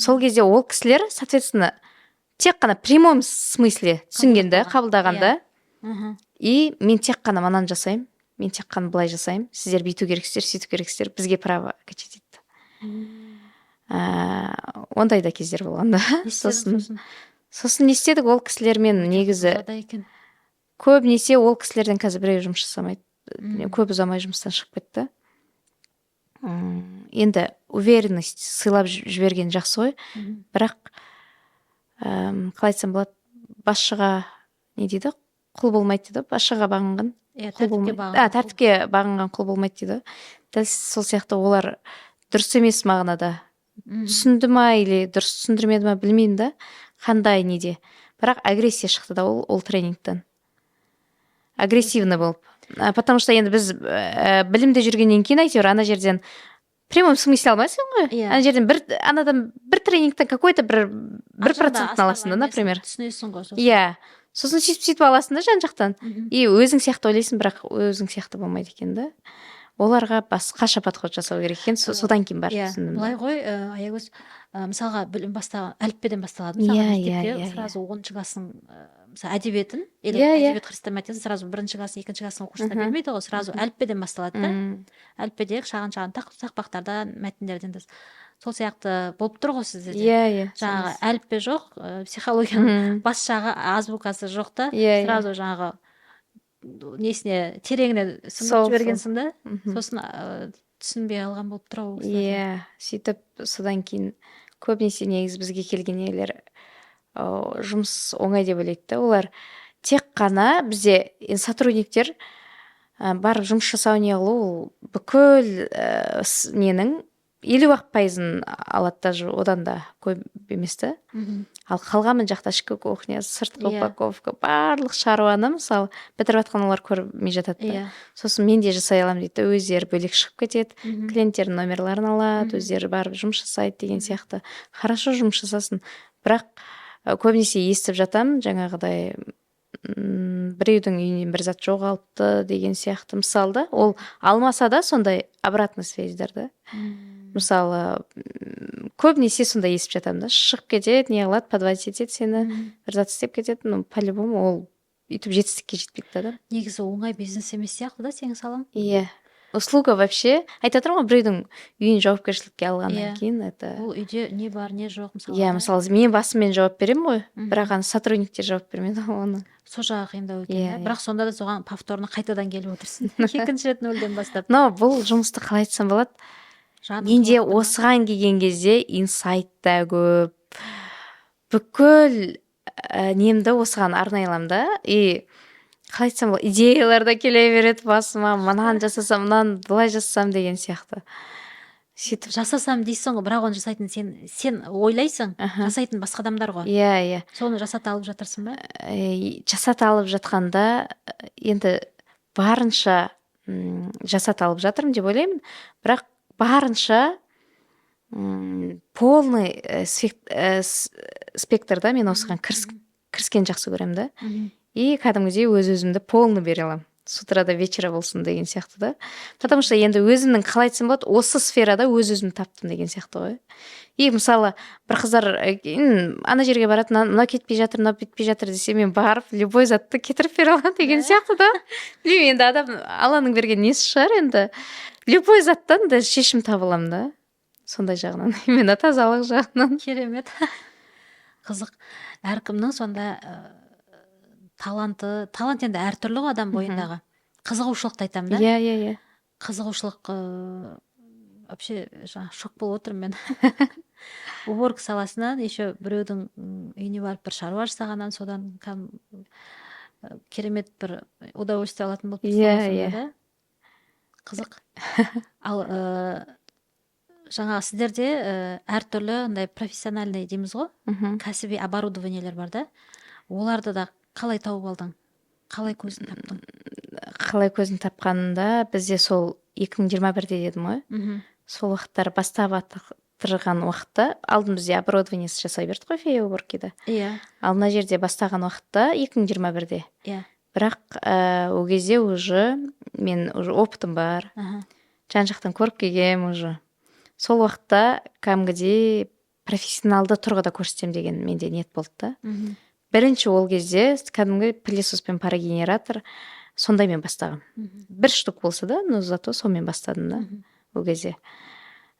Сол кезде ол кісілер, соответственно, тек қана прямом смысле түсінгенді, қабылдағанды, и мен тек қана манан жасаймын, мен тек қана былай жасаймын, сіздер бүйту керексіздер, сөйту керексіздер, бізге право качать етті. Ондай да кездер болғанда. Сосын не істедік, ол кісілермен негізі көбінесе ол кісілерден қазір біреу жұмыс жасамайды. Көп ұзамай жұмыстан шығып кетті. Енді уверенность сыйлап жіберген жақсы ғой, бірақ қалай айтсам болады, басшыға не дейді, құл болмайды дейді, басшыға бағынған. Тәртіпке бағынған құл болмайды дейді. Дәл сол сияқты олар дұрыс емес мағынада түсінді ма или дұрыс түсіндірмеді ма білмеймін да, қандай неде. Бірақ агрессия шықты да ол тренингтен. Агрессивный болып. Потому что енді біз білімде жүргеннен кейін әйтеуір ана жерден прямой смысле алмайсың ғой. Ана жерден анадан бір тренингтен какой-то бір процент аласың да, например. Түсінесің ғой. Иә. Сосын сөйтіп аласың да жан жақтан. И өзің сияқты ойлайсың, бірақ өзің сияқты болмайды екен да. Оларға басқаша подход жасау керек екен, содан кейін бар түсіндім. Былай ғой, Аягөз, мысалға білім бастаған, әліппеден басталады. Мектепте сразу 10-шы классың әдебиетін, или әдебиет хрестоматиясын сразу 1-ші класс, 2-ші класстың оқушысына бермейді ғой, сразу әліппеден басталады да. Әліппедегі шағын тақпақтардан, мәтіндерден. Сол сияқты болып тұр ғой сіздерде. Жаңағы әліппе жоқ, психологияның бас жағы азбукасы жоқ та, сразу жаңағы несіне тереңіне сіңіп жібергенсің да, сосын түсінбей алған болып тұр ғой. Иә, сөйтіп содан кейін көбінесе негізі бізге келген елер жұмыс оңай деп ойлайды да. Олар тек қана бізде сотрудниктер барып жұмыс жасау не қылу, ол бүкіл ненің 50% алады, даже одан да көп емес та. Ал қалған жақта ішкі кухня, сыртқы упаковка, барлық шаруаны мысалы бітіріп жатқан олар көрмей жатады да. Сосын мен де жасай аламын дейді, өздері бөлек шығып кетеді, клиенттердің номерларын алады, өздері барып жұмыс жасайды деген сияқты. Хорошо жұмыс жасасын, бірақ көбінесе естіп жатамын жаңағыдай біреудің үйінен бір зат жоғалыпты деген сияқты. Мысалы, ол алмаса да сондай обратный связьдар да. Мысалы, көбінесе сондай естіп жатамын да, шығып кетеді, не қылады, подводить етеді сені, бір зат істеп кетеді, по-любому ол үйтіп жетістікке жетпейді да. Негізі оңай бизнес емес сияқты да сенің салаң? Иә. Услуга вообще, айтып отырмын ғой, біреудің үйін жауапкершілікке алғаннан кейін это. Бұл үйде не бар, не жоқ мысалы. Иә, мысалы, мен басымен жауап беремін ғой, бірақ ана сотрудниктер жауап бермейді оны. Сол жағы қиындау екен, бірақ сонда да соған повторно қайтадан келіп отырсың. Екінші рет нөлден бастап. Но бұл жұмысты қалай айтсам болады? Менде осыған келген кезде инсайт та көп, бүкіл немді осыған арнайламын да, и қалай айтсам болады, идеялар да келе береді басыма, мынаны жасасам, мынаны былай жасасам деген сияқты. сөйтіп жасасам дейсің ғой, бірақ оны жасайтын сен ойлайсың, жасайтын басқа адамдар ғой. иә Соны жасата алып жатырсың ба? жасата алып жатқанда енді барынша жасата алып жатырмын деп ойлаймын, бірақ барынша полный спектрда мен осыған кіріскен жақсы көремін да. И кәдімгідей өзімді полный бере аламын, с утра до вечера болсын деген сияқты да. Потому что енді өзімнің қалай айтсам болады, осы сферада өзімді таптым деген сияқты ғой. И мысалы бір қыздар ана жерге барады, мынау кетпей жатыр, мынау бітпей жатыр десе, мен барып любой затты кетіріп бере аламын деген сияқты да. Білмеймін, енді адам Алланың берген несі шығар, енді любой заттан да шешім таба аламын да. Сондай жағынан, именно тазалық жағынан. Керемет. Қызық. Әркімнің сонда талант енді әртүрлі ғой адам бойындағы. Қызығушылықты айтамын да. Иә. Қызығушылық вообще шок болып отырмын мен. Уборка саласынан еще біреудің үйіне барып бір шаруа жасағаннан, содан керемет бір удовольствие алатын болып Иә. Қызық. Ал жаңағы сіздерде әртүрлі андай профессиональный дейміз ғой, кәсіби оборудованиелер бар да. Оларды да қалай тауып алдың? Қалай көзін таптың? Қалай көзін тапқанында бізде сол 2021-де дедім ғой. Сол уақыттар бастап тұрған уақытта алдын бізде оборудованиесі жасай берді ғой фея уборкида. Иә. Ал мына жерде бастаған уақытта 2021-де. Иә. Бірақ ол кезде уже мен уже опытым бар. Жан жақтан көріп келгем уже. Сол уақытта кәдімгідей профессионалды тұрғыда көрсетем деген менде ниет болды да. Бірінші ол кезде кәдімгі пылесос пен парогенератор сондаймен бастағам. Бір штук болса да, но зато сонымен бастадым да ол кезде.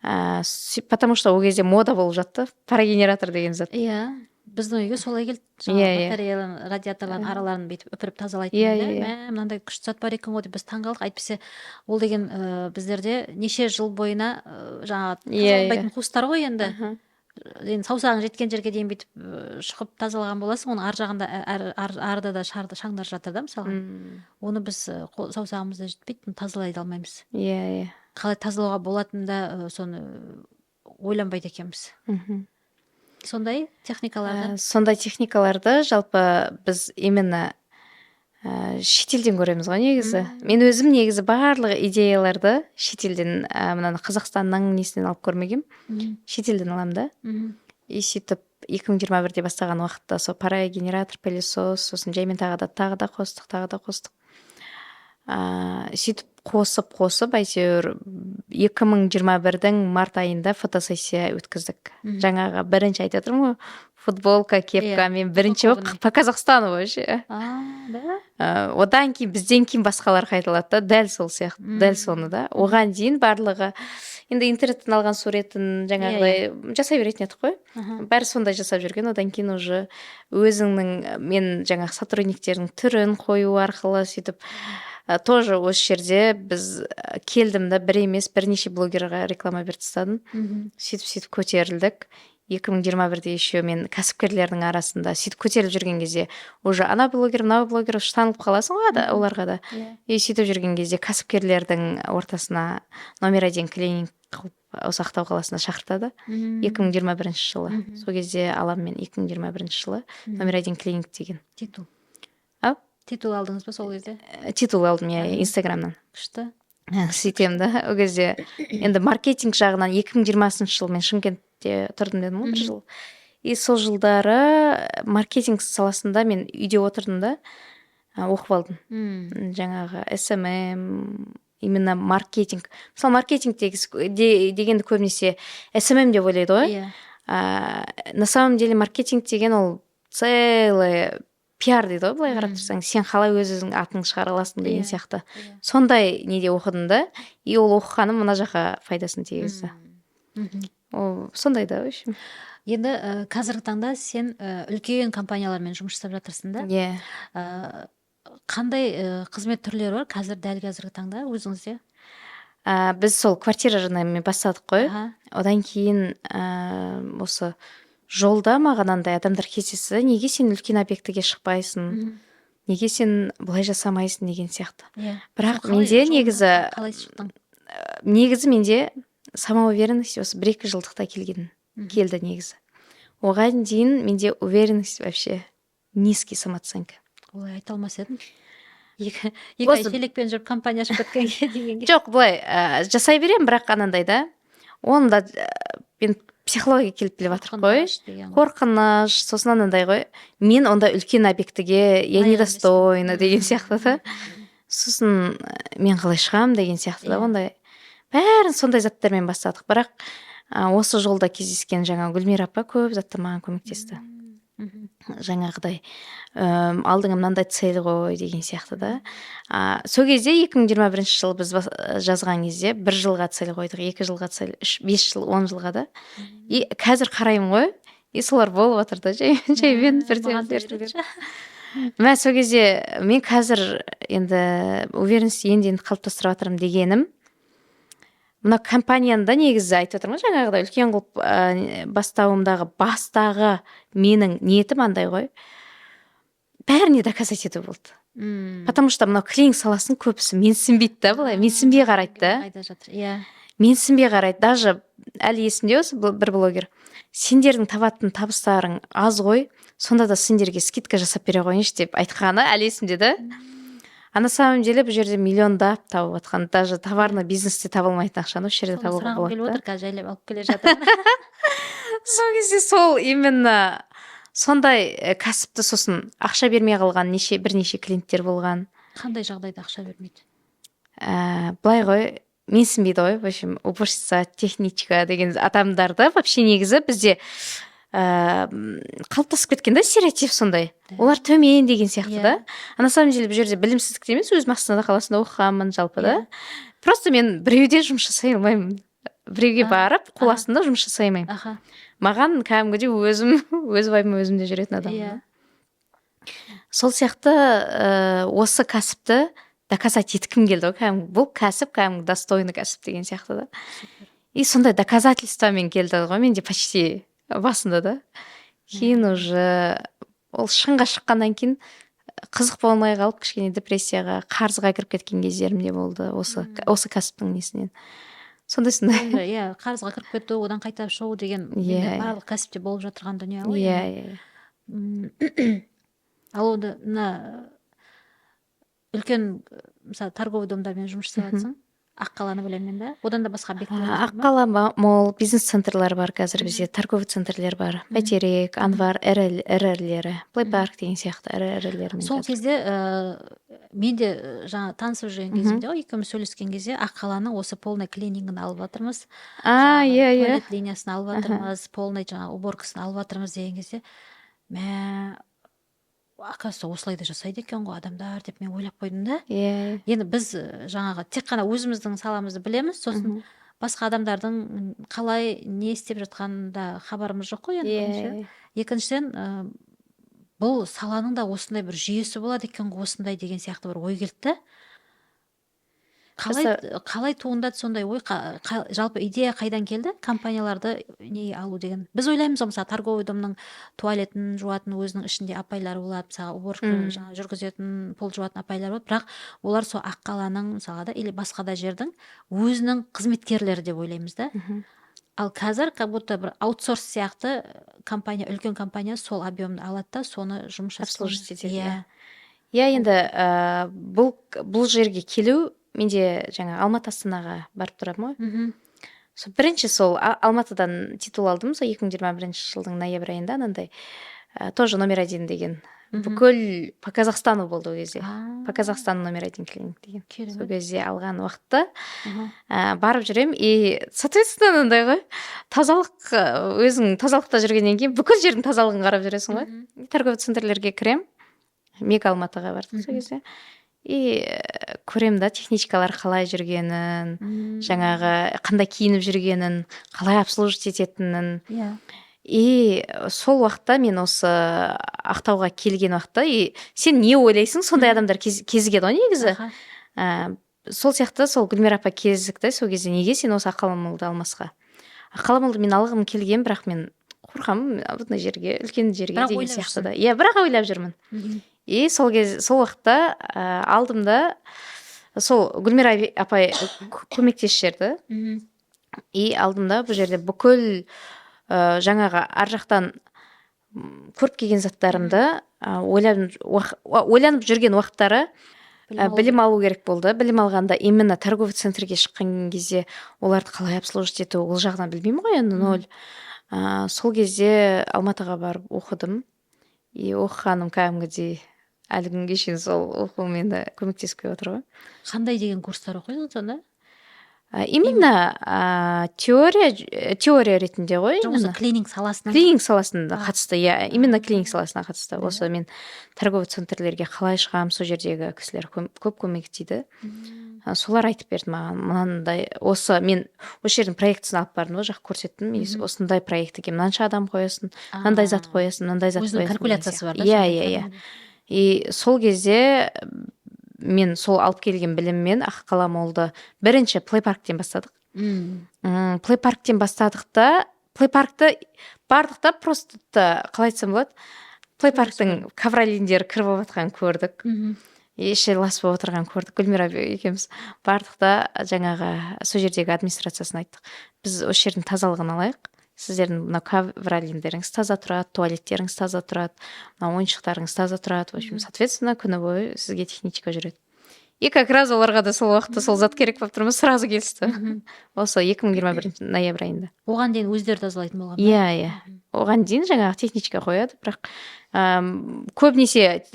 Потому что ол кезде мода болып жатты, парогенератор деген зат. Иә. Біздің үйге солай келді. Батареяларын, радиаторларын араларын бүйтіп үпіріп тазалайтын. Мынандай күшті зат бар екен ғой деп біз таңғалдық. Әйтпесе ол деген біздерде неше жыл бойына жаңағы тазаланбайтын қуыстар ғой енді. Енді саусағың жеткен жерге дейін бүйтіп шұқып тазалаған боласың, оның ар жағында арда да шаңдар жатыр да мысалы. Оны біз саусағымызда жетпейді, тазалай да алмаймыз. Иә. Қалай тазалауға болатында соны ойланбайды екенбіз. Сондай техникаларды жалпы біз именно шетелден көреміз ғой негізі. Мен өзім негізі барлық идеяларды шетелден, мынаны Қазақстанның несінен алып көрмегем. Шетелден алам да. И сөйтіп 2021-де бастаған уақытта сол парогенератор, пылесос, сосын жаймен тағы да қостық. Сөйтіп қосып әйтеуір 2021-дің март айында фотосессия өткіздік. Жаңағы бірінші айтып отырмын ғой, футболка, кепка, мен бірінші по Казахстану вообще. Одан кейін бізден кейін басқалар қайталады да, дәл сол сияқты, дәл соны да. Оған дейін барлығы енді интернеттен алған суретін жаңағыдай жасай беретін едік қой. Бәрі сондай жасап жүрген. Одан кейін уже өзіңнің мен жаңағы сотрудниктердің түрін қою арқылы сөйтіп тоже осы жерде біз келдім да, бір емес бірнеше блогерға реклама беріп тастадым. Сөйтіп көтерілдік. 2021-де еще мен кәсіпкерлердің арасында сөйтіп көтеріліп жүрген кезде уже ана блогер, мына блогер танылып қаласың ғой оларға да. И сөйтіп жүрген кезде кәсіпкерлердің ортасына номер 1 клиник қылып осы Ақтау қаласына шақыртады 2021 жылы. Сол кезде алам мен 2021 жылы номер 1 клиник деген титул алдыңыз ба сол кезде? Титул алдым, иә, Инстаграмнан. Күшті. Сөйтем да, ол кезде енді маркетинг жағынан 2020 жыл мен Шымкентте тұрдым дедім ғой, бір жыл. И сол жылдары маркетинг саласында мен үйде отырдым да, оқып алдым. Жаңағы SMM, именно маркетинг. Мысалы маркетинг дегенді көбінесе SMM деп ойлайды ғой. На самом деле маркетинг деген ол целый пиар дейді ғой, былай қарап тұрсаң, сен қалай өзің атыңды шығара аласың деген сияқты. Сондай неде оқыдым да, и ол оқығаным мына жаққа пайдасын тигізді. Сондай да, в общем. Енді қазіргі таңда сен үлкен компаниялармен жұмыс жасап жатырсың да? Иә. Қандай қызмет түрлері бар қазір, дәл қазіргі таңда өзіңізде? Біз сол квартира жағынан бастадық қой. Одан кейін осы жолда маған андай адамдар кездесті, неге сен үлкен объектіге шықпайсың, неге сен былай жасамайсың деген сияқты. Бірақ менде негізі менде самоуверенность осы 1-2 жылдықта келді негізі. Оған дейін менде уверенность вообще низкий самооценка. Олай айта алмас едім. Екі ай шелекпен жүріп компания ашып кеткенге дегенге. Жоқ, былай жасай беремін, бірақ анандай да. Оны да мен психология келіп келіп жатыр ғой. Қорқыныш, сосын анандай ғой. Мен онда үлкен объектіге я недостойна деген сияқты да. Сосын мен қалай шығам деген сияқты да. Ондай бәрін сондай заттармен бастадық. Бірақ осы жолда кездескен жаңа Гүлмира апа көп затты маған көмектесті. Жаңағыдай алдыңа мынандай цель ғой деген сияқты да. Сол кезде 2021 жылы біз жазған кезде 1 жылға цель қойдық, 2 жылға цель, 5 жыл, 10 жылға да. И қазір қараймын ғой, и солар болып отыр да, жаймен бірден. Мен сол кезде мен қазір енді уверенность енді қалыптастырып жатырмын дегенім, мына компанияны да негізі айтып отырмын, жаңағыдай үлкен қылып бастауымдағы бастағы менің ниетім андай ғой. Бәріне доказать ету болды. Потому что мына клининг саласын көбісі менсінбейді да, былай менсінбей қарайды да. Менсінбей қарайды. Даже әлі есімде осы бір блогер. Сендердің табатын табыстарың аз ғой, сонда да сендерге скидка жасап бере қойыңызшы деп айтқаны әлі есімде да. А на самом деле бұл жерде миллиондап тауып жатқан, даже товарный бизнесте табылмайтын ақшаны осы жерде табуға болады. Келіп отыр, қазір жайлап алып келе жатыр. Сол кезде сол именно сондай кәсіпті, сосын ақша бермей қалған бірнеше клиенттер болған. Қандай жағдайда ақша бермейді? Былай ғой, менсінбейді ғой, в общем, уборщица, техничка деген адамдарды вообще негізі бізде қалыптасып кеткен да стереотип сондай. Олар төмен деген сияқты да. На самом деле бұл жерде білімсіздік емес, өзім Астана қаласында оқығанмын жалпы да. Просто мен біреуде жұмыс жасай алмаймын. Біреуге барып, қол астында жұмыс жасай алмаймын. Маған кәдімгідей өз байым өзімде жүретін адам. Сол сияқты осы кәсіпті доказать еткім келді ғой. Бұл кәсіп кәдімгі достойный кәсіп деген сияқты да. И сондай доказательствомен келді ғой, менде почти басында да. Кейін уже ол шыңға шыққаннан кейін қызық болмай қалып, кішкене депрессияға, қарызға кіріп кеткен кездерім де болды осы кәсіптің несінен. Сондай. Қарызға кіріп кету, одан қайта шығу деген барлық кәсіпте болып жатырған дүние ғой. Ал онда үлкен мысалы торговый домдармен жұмыс жасап жатсың, Аққаланы білемін да. Одан да басқа объектілер бар ма? Аққала мол, бизнес-центрлар бар қазір бізде, торговый центрлер бар. Бәйтерек, Анвар, ірі-ірілері, Плейпарк деген сияқты ірі-ірілері. Сол кезде мен де жаңа танысып жүрген кезімде ғой, екеуміз сөйлескен кезде Аққаланы осы полный клинингін алып жатырмыз. Туалет линиясын алып жатырмыз, полный жаңа уборкасын алып жатырмыз деген кезде, оказывается, осылай да жасайды екен ғой адамдар деп мен ойлап қойдым да. Енді біз жаңағы тек қана өзіміздің саламызды білеміз, сосын басқа адамдардың қалай не істеп жатқанында хабарымыз жоқ қой енді. Екіншіден, бұл саланың да осындай бір жүйесі болады екен ғой, осындай деген сияқты бір ой келді да. Қалай туындады сондай ой, жалпы идея қайдан келді компанияларды не алу деген? Біз ойлаймыз ғой, мысалы торговый домның туалетін жуатын өзінің ішінде апайлар болады, мысалы уборка жүргізетін, пол жуатын апайлар болады, бірақ олар сол Аққаланың мысалға да или басқа да жердің өзінің қызметкерлері деп ойлаймыз да. Ал қазір как будто бір аутсорс сияқты компания, үлкен компания сол объемды алады да, соны жұмыс жасайды. Енді бұл жерге келу, менде жаңа Алматы Астанаға барып тұрамын ғой. Бірінші сол Алматыдан титул алдым, сол 2021 жылдың ноябрь айында, анандай тоже номер 1 деген. Бүкіл по Казахстану болды ол кезде. По Казахстану номер 1 клиник деген. Сол кезде алған уақытта барып жүрем, и соответственно андай ғой, өзің тазалықта жүргеннен кейін бүкіл жердің тазалығын қарап жүресің ғой. Торговый центрлерге кірем, Мега Алматыға бардық сол кезде. И көрем да техничкалар қалай жүргенін, жаңағы қандай киініп жүргенін, қалай обслужить ететінін. И сол уақытта мен осы Ақтауға келген уақытта, и сен не ойлайсың, сондай адамдар кезігеді ғой негізі. Сол сияқты сол Гүлмира апа кезікті, сол кезде неге сен осы Аққаламолды алмасқа? Аққаламолды мен алғым келген, бірақ мен қорқамын бұндай жерге, үлкен жерге деген сияқты да. Бірақ ойлап жүрмін. И сол уақытта алдым да, сол Гүлмира апай көмектесіп жіберді. И алдымда бұл жерде бүкіл жаңағы ар жақтан көріп келген заттарымды ойланып жүрген уақыттары білім алу керек болды. Білім алғанда именно торговый центрге шыққан кезде оларды қалай обслужить ету, ол жағынан білмеймін ғой енді ноль. Сол кезде Алматыға барып оқыдым. И оқығаным кәдімгідей әлі күнге шейін сол оқуым енді көмектесіп келіп отыр ғой. Қандай деген курстар оқисың сонда? Именно теория ретінде ғой. Осы клининг саласына. Клининг саласында қатысты, иә, именно клининг саласына қатысты. Осы мен торговый центрлерге қалай шығамын, сол жердегі кісілер көп көмектейді. Солар айтып берді маған, мынандай, осы мен осы жердің проектісін алып бардым, ол жақ көрсеттім. Осындай проектіге мынанша адам қоясың, мынандай зат қоясың, мынандай зат қоясың. Өзінің калькуляциясы бар да? Иә. И сол кезде мен сол алып келген біліммен Аққала молды бірінші плейпарктен бастадық. Плейпарктен бастадық та, плейпаркты бардық та просто қалай айтсам болады, плейпарктың ковролиндері кіріп жатқан көрдік. Шелас болып отырған көрдік. Гүлмира екеуміз бардық та жаңағы сол жердегі администрациясын айттық. Біз осы жердің тазалығын алайық. Сіздердің мына ковролиндеріңіз таза тұрады, туалеттеріңіз таза тұрады, мына ойыншықтарыңыз таза тұрады. В общем, соответственно, күні бойы сізге техничка жүреді. И как раз оларға да сол уақытта сол зат керек болып тұрмыз, сразу келісті. Осы 2021 ноябрь айында. Оған дейін өздері тазалайтын болған ба? Иә. Оған дейін жаңағы техничка қояды, бірақ көбінесе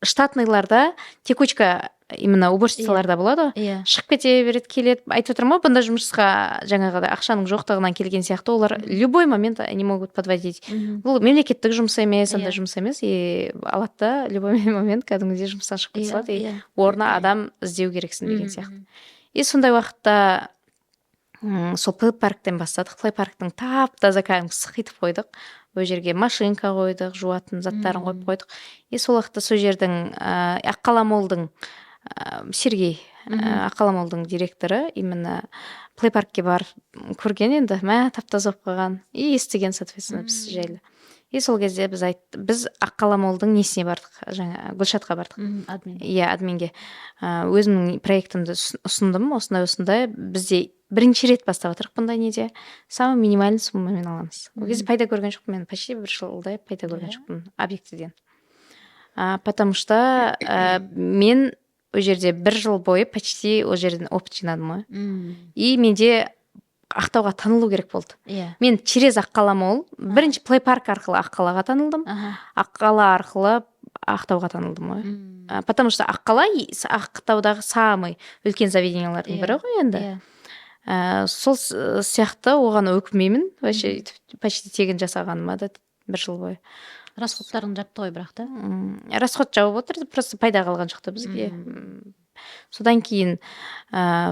штатныйларда текучка именно уборщицаларда болады ғой. Шығып кете береді, келеді. Айтып отырмын ғой, бұнда жұмысқа жаңағы ақшаның жоқтығынан келген сияқты, олар любой момент они могут подводить. Бұл мемлекеттік жұмыс емес, андай жұмыс емес, и алады да любой момент кәдімгідей жұмыстан шығып кете салады, и орнына адам іздеу керексің деген сияқты. И сондай уақытта сол плейпарктен бастадық. Плейпарктың тап-таза кәдімгі сықитып қойдық. Ол жерге машинка қойдық, жуатын заттарын қойып қойдық. И сол уақытта сол жердің Аққала молдың Сергей, Аққала молдың директоры именно плейпаркке барып көрген енді, тап-таза болып қалған. И естіген, соответственно, біз жайлы. И сол кезде біз Аққала молдың несіне бардық, жаңа Гүлшатқа бардық. Иә, админге. Өзімнің проектімді ұсындым, осындай. Бізде бірінші рет бастап отырық бұндай неде. Самый минимальный суммамен аламыз. Ол кезде пайда көрген жоқпын, мен почти бір жылдай пайда көрген жоқпын объектіден. Потому что мен ол жерде бір жыл бойы почти ол жерден опыт жинадым ғой. И менде Ақтауға танылу керек болды. Мен через Аққала мол, бірінші плейпарк арқылы Аққалаға танылдым, Аққала арқылы Ақтауға танылдым ғой. Потому что Аққала Ақтаудағы самый үлкен заведениялардың бірі ғой енді. Сол сияқты оған өкінбеймін, вообще почти тегін жасағаныма да бір жыл бойы. Расходтарын жапты ғой бірақ та? Расход жауып отыр, просто пайда қалған жоқты бізге. Содан кейін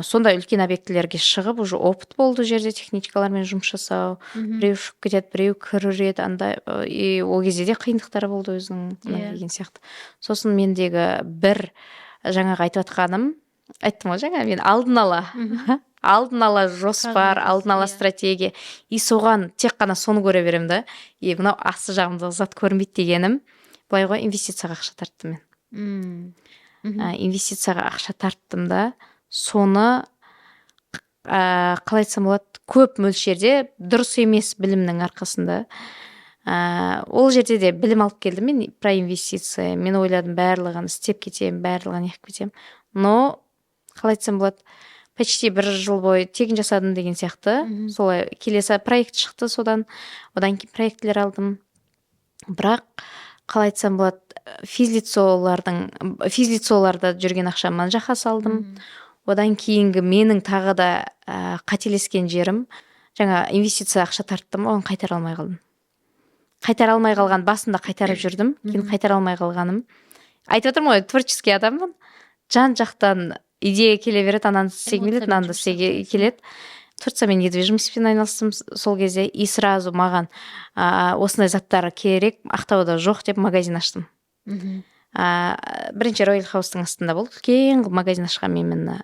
сондай үлкен объектілерге шығып, уже опыт болды жерде техничкалармен жұмыс жасау. Біреу шығып кетеді, біреу кіреді, андай. И ол кезде де қиындықтары болды өзінің деген сияқты. Сосын мендегі бір жаңағы айтып атқаным, айттым ғой жаңа, мен алдын ала жоспар, алдын ала стратегия. И соған тек қана соны көре берем да. И мынау асты жағымдағы зат көрінбейді дегенім, былай ғой, инвестицияға ақша тарттым мен. Инвестицияға ақша тарттым да, соны қалай айтсам болады, көп мөлшерде дұрыс емес білімнің арқасында. Ол жерде де білім алып келдім мен про инвестиция. Мен ойладым, барлығын істеп кетем, барлығын ехіп кетем. Но қалай айтсам болады, почти бір жыл бойы тегін жасадым деген сияқты. Солай келесі проект шықты содан. Одан кейін проектлер алдым. Бірақ қалай айтсам болады, физлицоларда жүрген ақшамды мына жаққа салдым. Одан кейінгі менің тағы да қателескен жерім, жаңа инвестиция ақша тарттым, оны қайтара алмай қалдым. Қайтара алмай қалған, басында қайтарып жүрдім, кейін қайтара алмай қалғаным. Айтып отырмын ғой, творческий адаммын. Жан жақтан идея келе береді, ананы істегім келеді, мынаны істегім келеді. Турция мен недвижимостьпен айналыстым сол кезде, и сразу маған осындай заттар керек, Ақтауда жоқ деп магазин аштым. Бірінші Royal House-тың астында болды, үлкен магазин ашқан именно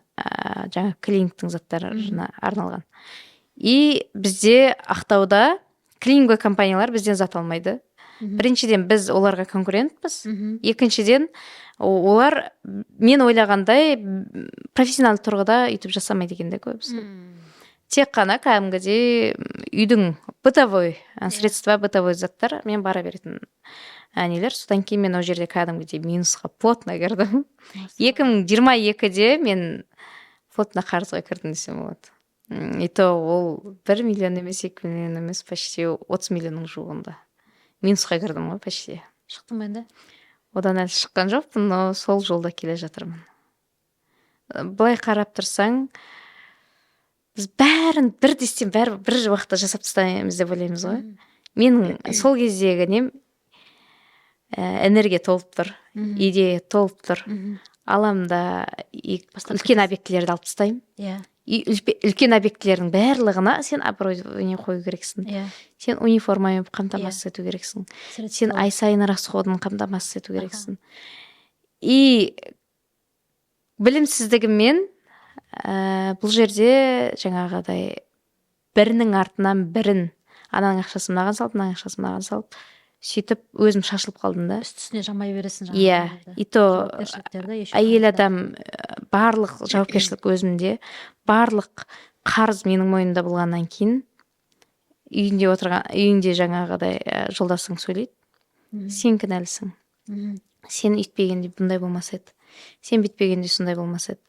жаңа клиниктің заттарына арналған. И бізде Ақтауда клининговый компаниялар бізден зат алмайды. Біріншіден біз оларға конкурентпіз, екіншіден олар мен ойлағандай профессионалды тұрғыда үйтіп жасамайды екен де көбісі. тек қана кәдімгідей үйдің бытовой средства, бытовой заттар мен бара беретін нелер. Содан кейін мен ол жерде кәдімгідей минусқа плотно кірдім. 2022-де мен плотно қарызға кірдім десем болады. И то ол 1 миллион емес, 2 миллион емес, почти 30 миллионның жуығында минусқа кірдім ғой, почти. Шықтым енді. Одан әлі шыққан жоқпын, но сол жолда келе жатырмын. Былай қарап тұрсаң, біз бәрін бір дестен бәрі бір уақытта жасап тастаймыз деп ойлаймыз ғой. Менің сол кездегі нем энергия толып тұр, идея толып тұр. Аламда үлкен объектілерді алып тастаймын. Иә. И үлкен объектілердің барлығына сен оборудование қою керексің. Сен униформамен қамтамасыз ету керексің. Сен ай сайын расходын қамтамасыз ету керексің. И білімсіздігіммен бұл жерде жаңағыдай бірінің артынан бірін, ананың ақшасын мынаған салып, мынаның ақшасын мынаған салып, сөйтіп өзім шашылып қалдым да. Үстіне жамай бересің. Иә, и то әйел адам барлық жауапкершілік өзімде, барлық қарыз менің мойнымда болғаннан кейін үйінде жаңағыдай жолдасың сөйлейді. Сен кінәлісің. Сен үйтпегенде бұндай болмас еді. Сен бүйтпегенде сондай болмас еді.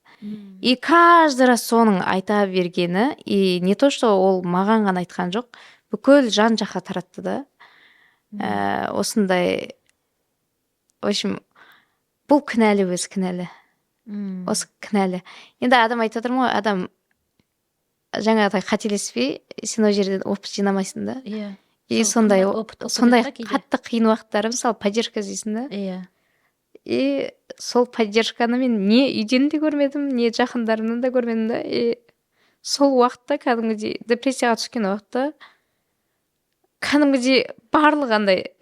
И каждый раз соның айта бергені, и не то, что ол маған ғана айтқан жоқ, бүкіл жан жаққа таратты да. Осындай, в общем, бұл кінәлі, өз кінәлі. Осы кінәлі. Енді адам айтып отыр ма, адам жаңағыдай қателеспей, сен ол жерден опыт жинамайсың да. И сондай қатты қиын уақыттары, мысалы, поддержка іздейсің да. И сол поддержканы мен не үйден де көрмедім, не жақындарымнан да көрмедім да. И сол уақытта кәдімгідей депрессияға түскен уақытта кәдімгідей барлық андай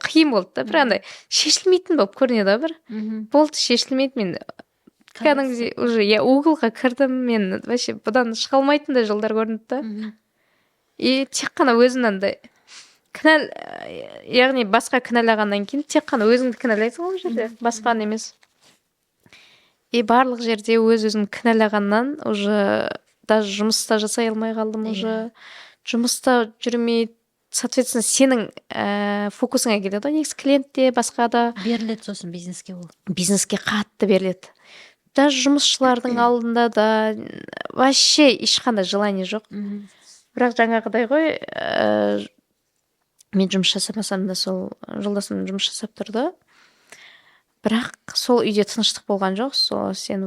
қиын болды да, бір андай шешілмейтін болып көрінеді бір. Болды, шешілмейді. Мен кәдімгідей уже углға кірдім, мен вообще бұдан шыға алмайтындай жолдар көрінді да. И тек қана өзімнен андай яғни басқа кінәлағаннан кейін тек қана өзіңді кінәлайсың ол жерде, басқаны емес. И барлық жерде өзін кінәлағаннан уже даже жұмыста жасай алмай қалдым, уже жұмыста жүрмей, соответственно, сенің фокусыңа келеді ғой, негізі клиентте, басқа да беріледі, сосын бизнеске ол. Бизнеске қатты беріледі. Даже жұмысшылардың алдында да вообще ешқандай желание жоқ. Бірақ жаңағыдай ғой, мен жұмыс жасамасам да сол жолдасым жұмыс жасап тұрды. Бірақ сол үйде тыныштық болған жоқ. Сол сен.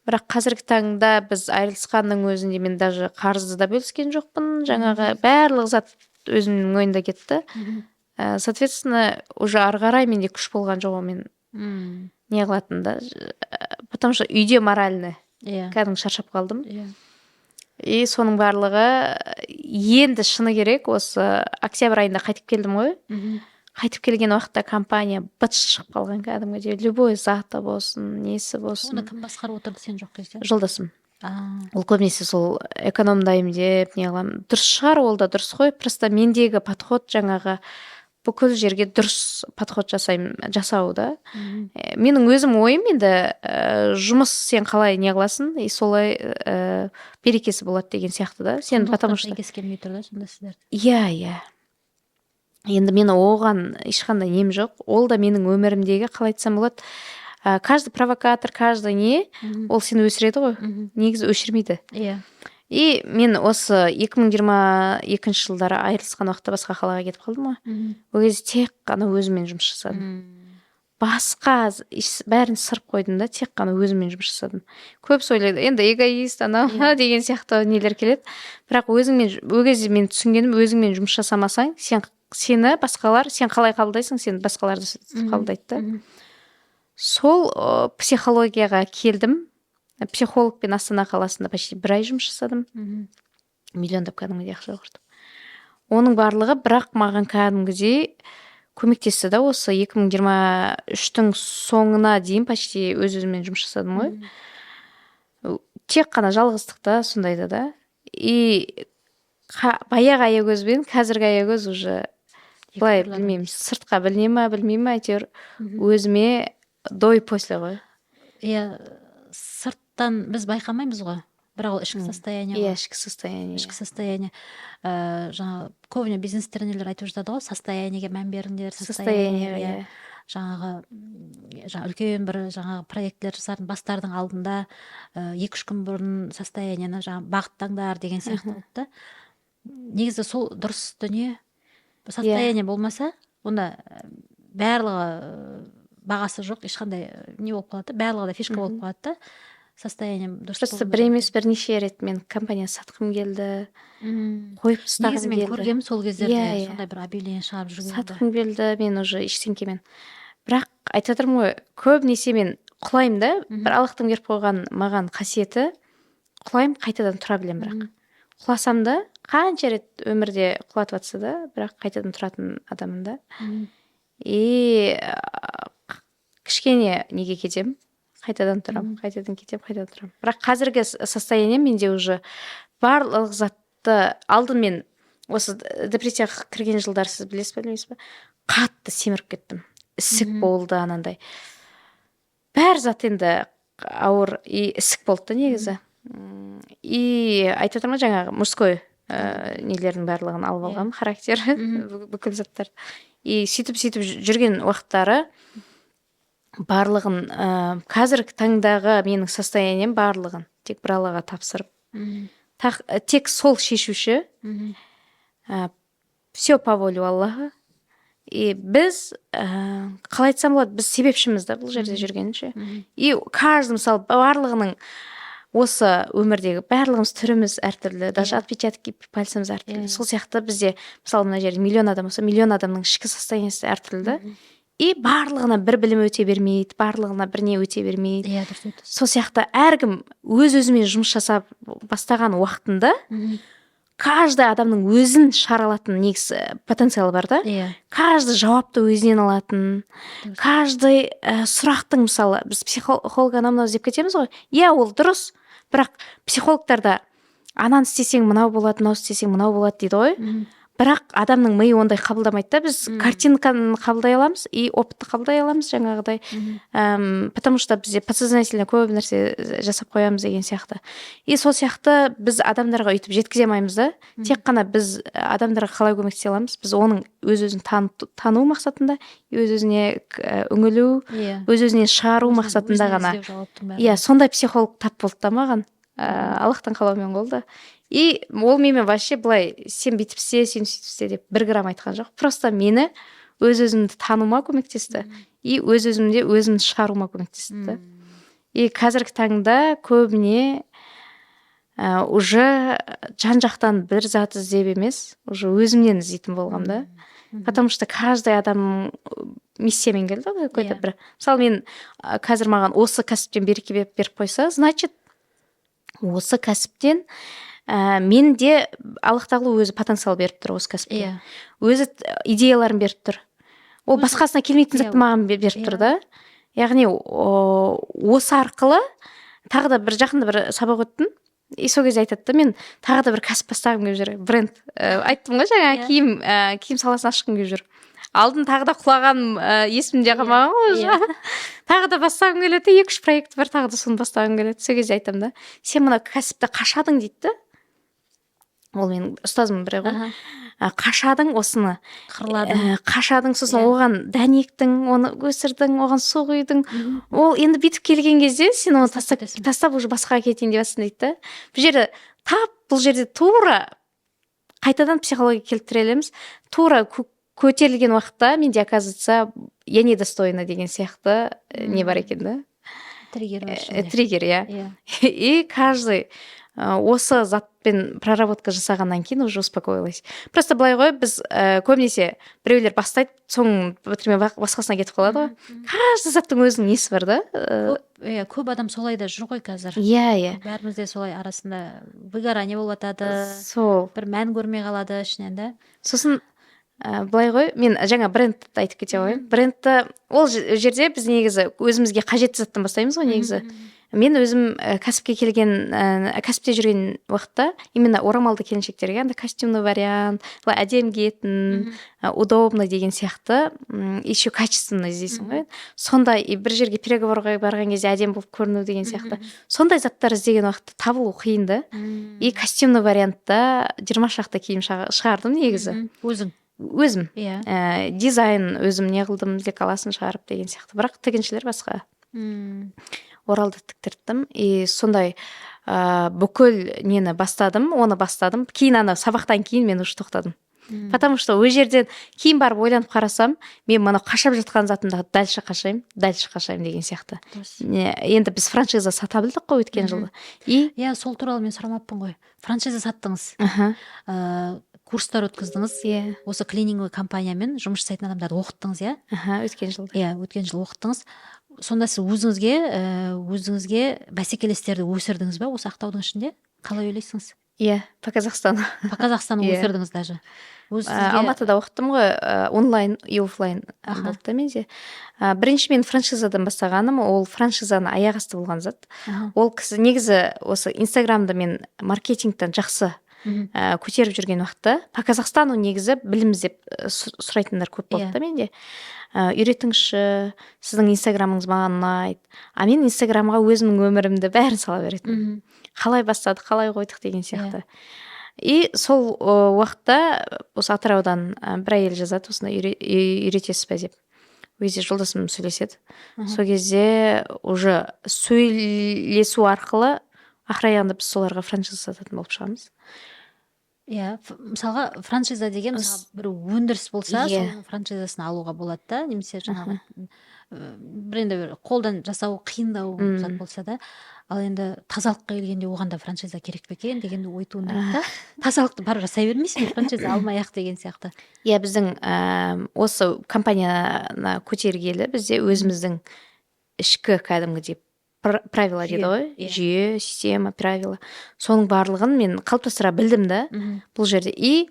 Бірақ қазіргі таңда біз айырылысқанның өзінде мен даже қарызды да бөліскен жоқпын. Жаңағы барлық зат өзімнің ойында кетті. Соответственно, уже ары қарай менде күш болған жоқ, мен не қылатын да. Потому что үйде морально кәдімгі шаршап қалдым. И соның барлығы енді шыны керек, осы октябрь айында қайтып келдім ғой. Қайтып келген уақытта компания быт шығып қалған кәдімгідей. Любой заты болсын, несі болсын. Оны кім басқарып отырды, сен жоқ кезде? Жолдасым. Ол көбінесе сол экономдаймын деп не қыламын. Дұрыс шығар, ол да дұрыс қой. Просто мендегі подход жаңағы бүкіл жерге дұрыс подход жасау да. Менің өзім ойым енді жұмыс сен қалай не қыласың, и солай берекесі болады деген сияқты да. Сен потому что сәйкес келмей тұр да сонда сіздерді. Иә. Енді мен оған ешқандай нем жоқ. Ол да менің өмірімдегі, қалай айтсам болады, каждый провокатор, каждый не, ол сені өсіреді ғой. Негізі өшірмейді. Иә. И мен осы 2022 жылдары айырылысқан уақытта басқа қалаға кетіп қалдым ғой. Ол кезде тек қана өзіммен жұмыс жасадым. Басқа бәрін сырып қойдым да, тек қана өзіммен жұмыс жасадым. Көбісі ойлайды, енді эгоист анау деген сияқты нелер келеді. Бірақ ол кезде мен түсінгенім, өзіңмен жұмыс жасамасаң, сені басқалар, сен қалай қабылдайсың, сен басқаларды қабылдайды. Сол психологияға келдім. Психологпен Астана қаласында почти 1 ай жұмыс жасадым. Миллиондап кәдімгідей ақша құрдым. Оның барлығы бірақ маған кәдімгідей көмектесті да, осы 2023-тің соңына дейін почти өз-өзімен жұмыс жасадым ғой. Тек қана жалғыздықта, сондайда да. И баяғы аягөзбен қазіргі аягөз уже былай білмеймін, сыртқа білмеймін, әйтеуір өзіме до и после ғой. Иә, сырттан біз байқамаймыз ғой. бірақ ол ішкі состояние Иә, ғой. ішкі состояние. Ішкі состояние. Жаңағы көбіне бизнес тренерлер айтып жатады ғой, состояниеге мән беріңдер, Состояние, состояние. иә. Жаңағы үлкен бір жаңағы проектілер жасардың бастардың алдында 2-3 күн бұрын состояниені жаңағы бағыттаңдар деген сияқты болды да. Негізі сол дұрыс дүние. Состояние болмаса, онда барлығы бағасы жоқ, ешқандай не болып қалады, барлығы да фишка болып қалады да. Состояние дұрыс Просто бір емес бірнеше рет мен компания сатқым келді, қойып тастағым негізі мен келді. көргем сол кездерде Иә. сондай бір объявление шығарып жүргенді. Сатқым келді, мен уже ештеңкемен. Бірақ айтып жатырмын ғой, көбінесе мен құлаймын да, бір Аллахтың беріп қойған маған қасиеті, құлаймын, қайтадан тұра білемін, бірақ құласам да қанша рет өмірде құлатып жатса да, бірақ қайтадан тұратын адаммын да. И кішкене неге кетемін, қайтадан тұрамын, қайтадан кетемін, қайтадан тұрамын. Бірақ қазіргі состояние менде уже барлық затты алдын мен осы депрессияға кірген жылдар, сіз білесіз бе, білмейсіз бе, қатты семіріп кеттім. Ісік болды, анандай. Бәр зат енді ауыр, и ісік болды да негізі. И айтып отырмын жаңағы мужской нелердің барлығын алып алғам, характер, бүкіл заттар. И сөйтіп жүрген уақыттары барлығын, қазіргі таңдағы менің состоянием барлығын тек бір Аллаға тапсырып, тек сол шешуші, все по воле Аллаха. И біз, қалай айтсам болады, біз себепшіміз да бұл жерде жүргенше. И каждый, мысалы, барлығының осы өмірдегі барлығымыз түріміз әртүрлі, даже отпечатки пальцеміз әртүрлі. Сол сияқты бізде, мысалы, мына жерде миллион адам болса, миллион адамның ішкі состояниесі әртүрлі. И барлығына бір білім өте бермейді, барлығына бір не өте бермейді. Иә, дұрыс. Сол сияқты әркім өз-өзімен жұмыс жасап бастаған уақытында каждый адамның өзін шығара алатын негізі потенциалы бар да. Каждый жауапты өзінен алатын, каждый сұрақтың, мысалы, біз психолог анау деп кетеміз ғой. Иә, ол дұрыс, бірақ психологтарда ананы істесең мынау болады, мынау істесең мынау болады дейді ғой. Бірақ адамның миы ондай қабылдамайды да, біз картинканы қабылдай аламыз и опытты қабылдай аламыз жаңағыдай. Потому что бізде подсознательно көп нәрсе жасап қоямыз деген сияқты. И сол сияқты біз адамдарға өйтіп жеткізе алмаймыз да. Тек қана біз адамдарға қалай көмектесе аламыз, біз оның өз-өзін тану мақсатында, өз-өзіне үңілу, өз-өзінен шығару мақсатында ғана. Иә, сондай психолог тап болды да маған. Аллахтың қалауымен болды. И ол менімен вообще былай, сен бүйтіп істе, сен сөйтіп істе деп 1 грамм айтқан жоқ. Просто мені өз-өзімді тануыма көмектесті. И өз-өзімде өзімді шығаруыма көмектесті. И қазіргі таңда көбіне уже жан-жақтан бір зат іздеп емес, уже өзімнен іздейтін болғам да. Потому что каждый адам миссиямен келді ғой, какой-то бір. Мысалы, мен қазір маған осы кәсіптен береке беріп қойса, значит, осы кәсіптен менде Аллах тағала өзі потенциал беріп тұр осы кәсіпке. Өзі идеяларын беріп тұр. Ол басқасына келмейтін затты маған беріп тұр да. Яғни осы арқылы тағы да бір жақында бір сабақ өттім. И сол кезде айтады да, мен тағы да бір кәсіп бастағым келіп жүр. Бренд. Айттым ғой жаңа, киім саласын ашқым келіп жүр. Алдын тағы да құлаған есімде қалмаған ғой. Тағы да бастағым келеді, 2-3 проект бар, тағы да соны бастағым келеді. Сол кезде айтам да, сен мына кәсіпті қашадың дейді да. Ол менің ұстазым бірі ғой. Қашадың осыны. Қашадың, сосын оған дәнектің, оны өсірдің, оған су құйдың. Ол енді бүйтіп келген кезде сен оны тастап уже басқаға кетейін деп жатсың дейді да. Бұл жерде бұл жерде тура қайтадан психология келіп тірелеміз. Тура көтерілген уақытта менде, оказывается, я недостойна деген сияқты не бар екен да. Триггер, иә. И каждый осы затпен проработка жасағаннан кейін уже успокоилась. Просто былай ғой, біз көбінесе біреулер бастайды, соң басқасына кетіп қалады ғой. Каждый заттың өзінің несі бар да. Көп адам солай да жүр ғой қазір. Иә. Бәрімізде солай арасында выгорание болып жатады. Сол. Бір мән көрмей қалады ішінен да. Сосын былай ғой, мен жаңа брендті айтып кете ғой. Брендті ол жерде біз негізі өзімізге қажетті заттан бастаймыз ғой негізі. мен өзім кәсіпке келген кәсіпте жүрген уақытта именно орамалды келіншектерге андай костюмный вариант, былай әдемі киетін, удобно деген сияқты, еще качественно іздейсің ғой. Сондай бір жерге переговорға барған кезде әдемі болып көріну деген сияқты. Сондай заттар іздеген уақытта табылу қиын да. И костюмный вариантта 20 шақты киім шығардым негізі. Өзім. Дизайн өзім не қылдым, лекаласын шығарып деген сияқты. Бірақ тігіншілер басқа. Оралды тіктірттім. И сондай бүкіл нені оны бастадым. Кейін ана сабақтан кейін мен уже тоқтадым. Потому что өз жерден кейін барып ойланып қарасам, мен мына қашап жатқан затымдағы дальше қашайым деген сияқты. Енді біз франшиза сата білдік қой өткен жылы. Иә, сол туралы мен сұрамаппын ғой. Франшиза саттыңыз. Курстар өткіздіңіз. Осы клининговый компаниямен жұмыс жасайтын адамдарды оқыттыңыз, иә? Өткен жылы. Иә, өткен жылы оқыттыңыз. Сонда сіз өзіңізге бәсекелестерді өсірдіңіз ба осы Ақтаудың ішінде? Қалай ойлайсыңыз? Иә, по Казахстану. По Казахстану өсірдіңіз даже. Алматыда оқыттым ғой, онлайн и офлайн болды да менде. Бірінші мен франшизадан бастағаным, ол франшизаны аяқ асты болған зат. Ол кісі негізі осы Инстаграмда мен маркетингтен жақсы көтеріп жүрген уақытта по Казахстану негізі білім іздеп сұрайтындар көп болды да менде. Үйретіңізші, сіздің инстаграмыңыз маған ұнайды. Мен инстаграмға өзімнің өмірімді бәрін сала беретін. Қалай бастадық, қалай қойдық деген сияқты. И сол уақытта осы Атыраудан бір әйел жазады, осыны үйретесіз бе деп. Өзі жолдасым сөйлеседі. Сол кезде уже сөйлесу арқылы ақыраяғында біз соларға франшиза сататын болып шығамыз. Иә, мысалға франшиза деген бір өндіріс болса, соның франшизасын алуға болады да, немесе жаңағы бір енді қолдан жасау қиындау зат болса да, ал енді тазалыққа келгенде оған да франшиза керек пе екен дегенді ой туындайды да. Тазалықты барып жасай бермейсің, франшиза алмай-ақ деген сияқты. Иә, біздің осы компанияны көтергелі бізде өзіміздің ішкі кәдімгідей правила дейді ғой, жүйе, система, правила. Соның барлығын мен қалыптастыра білдім да бұл жерде. И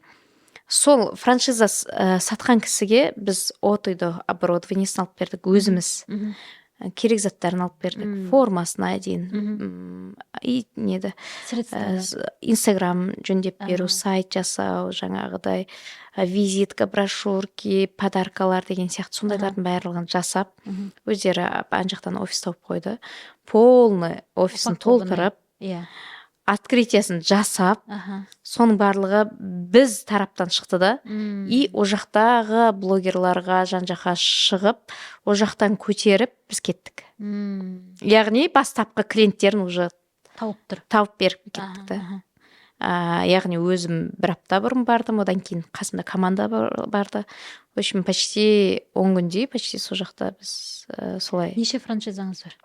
сол франшиза сатқан кісіге біз от үйді оборудованиесін алып бердік өзіміз. Керек заттарын алып бердік, формасына дейін. И неді? Инстаграм жөндеп беру, сайт жасау, жаңағыдай визитка, брошюрки, подаркалар деген сияқты сондайлардың барлығын жасап, өздері ан жақтан офис тауып қойды. Полный офисын толтырып, открытиясын жасап, соның барлығы біз тараптан шықты да. И о жақтағы блогерларға жан-жаққа шығып, о жақтан көтеріп біз кеттік. Яғни бастапқы клиенттерін уже тауып беріп кеттік та. Яғни өзім бір апта бұрын бардым, одан кейін қасымда команда барды. В общем, почти 10 күндей, почти сол жақта біз солай. Неше франшизаңыз бар?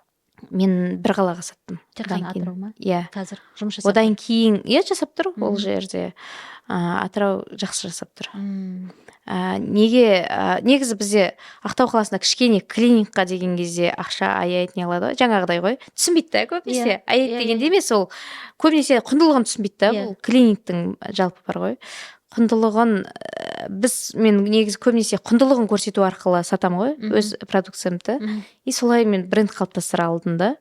Мен бір қалаға саттым. Тек қана Атырау ма? Иә. Қазір жұмыс жасап. Одан кейін, жасап тұр ол жерде. Атырау жақсы жасап тұр. Негізі бізде Ақтау қаласында кішкене клиникқа деген кезде ақша аяйды не алады ғой, жаңағыдай ғой. Түсінбейді да көбінесе. Аяйды дегенде емес, ол көбінесе құндылығын түсінбейді да, бұл клиниктің жалпы бар ғой. Құндылығын мен негізі көбінесе құндылығын көрсету арқылы сатам ғой, өз продукциямды. И солай мен бренд қалыптастыра алдым да.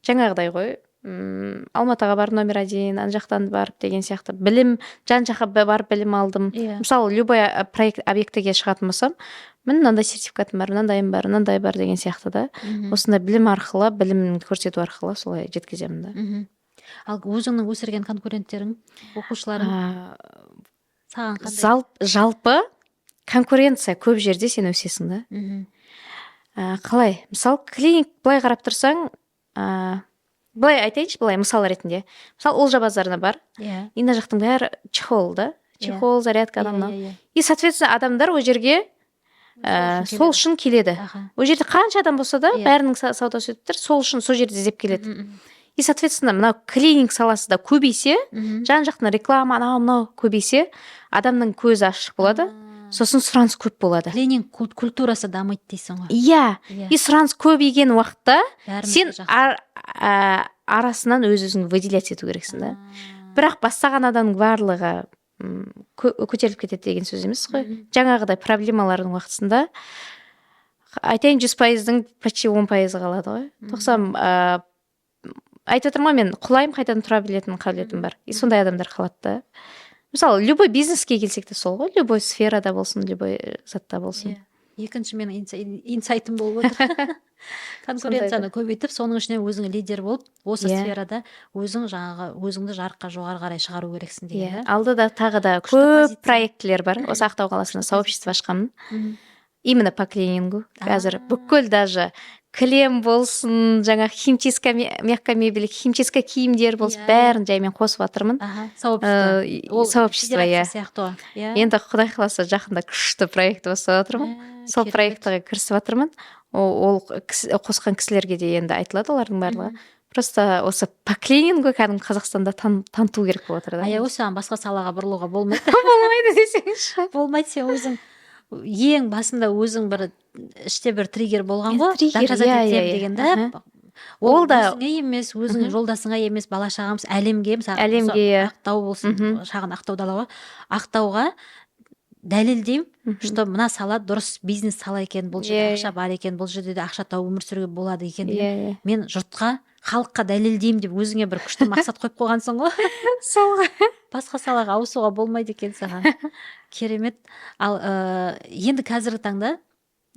Жаңағыдай ғой, Алматыға барып номер 1, ан жақтан барып деген сияқты білім, жан-жаққа барып білім алдым. Мысалы, любой проект объектіге шығатын болсам, мен мынандай сертификатым бар, мынандай бар деген сияқты да. Осындай білім арқылы, білімін көрсету арқылы солай жеткіземін да. Ал өзіңнің өсірген конкуренттерің, оқушыларың саған қандай? Жалпы конкуренция көп жерде сен өсесің да. Қалай? Мысалы, клиник былай қарап тұрсаң, былай айтайыншы, былай мысал ретінде. Мысалы, Олжа базарына бар. И мына жақтың бәрі чехол да. Чехол, зарядка адамнан. И, соответственно, адамдар о жерге сол үшін келеді. О жерде қанша адам болса да, бәрінің саудасы өтіп тұр, сол үшін сол жерде іздеп келеді. И, соответственно, мынау клиник саласы да көбейсе, жан-жақтың реклама, анау көбейсе, адамның көзі ашық болады. Сосын сұраныс көп болады. Клининг культурасы дамиды дейсің ғой. Иә. И сұраныс көбейген уақытта сен арасынан өз-өзіңді выделять ету керексің да. Бірақ бастаған адамның барлығы көтеріліп кетеді деген сөз емес қой. Жаңағыдай проблемалардың уақытысында айтайын 100%-дің почти 10% қалады ғой. айтып отырмын ғой, мен құлаймын, қайтадан тұра білетін қабілетім бар. И сондай адамдар қалады да. Мысалы, любой бизнеске келсек те сол ғой, любой сферада болсын, любой затта болсын. Екінші менің инсайтым болып отыр. Конкуренцияны көбейтіп, соның ішінен өзің лидер болып, осы сферада өзің жаңағы өзіңді жарыққа жоғары қарай шығару керексің деген. Алдыда тағы да көп проектілер бар. Осы Ақтау қаласында сообщество ашқанмын. Именно по клинингу. Қазір бүкіл даже кілем болсын, жаңа химчистка, мягкая мебель, химчистка киімдер болсын, бәрін жаймен қосып жатырмын. Сообщество, Енді Құдай қаласа жақында күшті проект бастап жатырмын. Сол проектіге кірісіп жатырмын. Ол қосқан кісілерге де енді айтылады олардың барлығы. Просто осы по клинингу кәдімгі Қазақстанда таныту керек болып отыр. Аягөз, саған басқа салаға бұрылуға болмайды. Болмайды десеңші. Болмайды, сен өзің ең басында өзің бір іште бір триггер болған ғой, доказать етем деген да. Ол да өзіңе емес, өзіңнің жолдасыңа емес, бала шағамыз әлемге, мысалы Ақтау болсын, шағын Ақтау дала ғой, Ақтауға дәлелдеймін, что мына сала дұрыс бизнес сала екен, бұл жерде ақша бар екен, бұл жерде де ақша тауып өмір сүруге болады екен деген. Мен жұртқа, халыққа дәлелдеймін деп өзіңе бір күшті мақсат қойып қойғансың ғой. Сол. Басқа салаға ауысуға болмайды екен саған. Керемет. Ал енді қазіргі таңда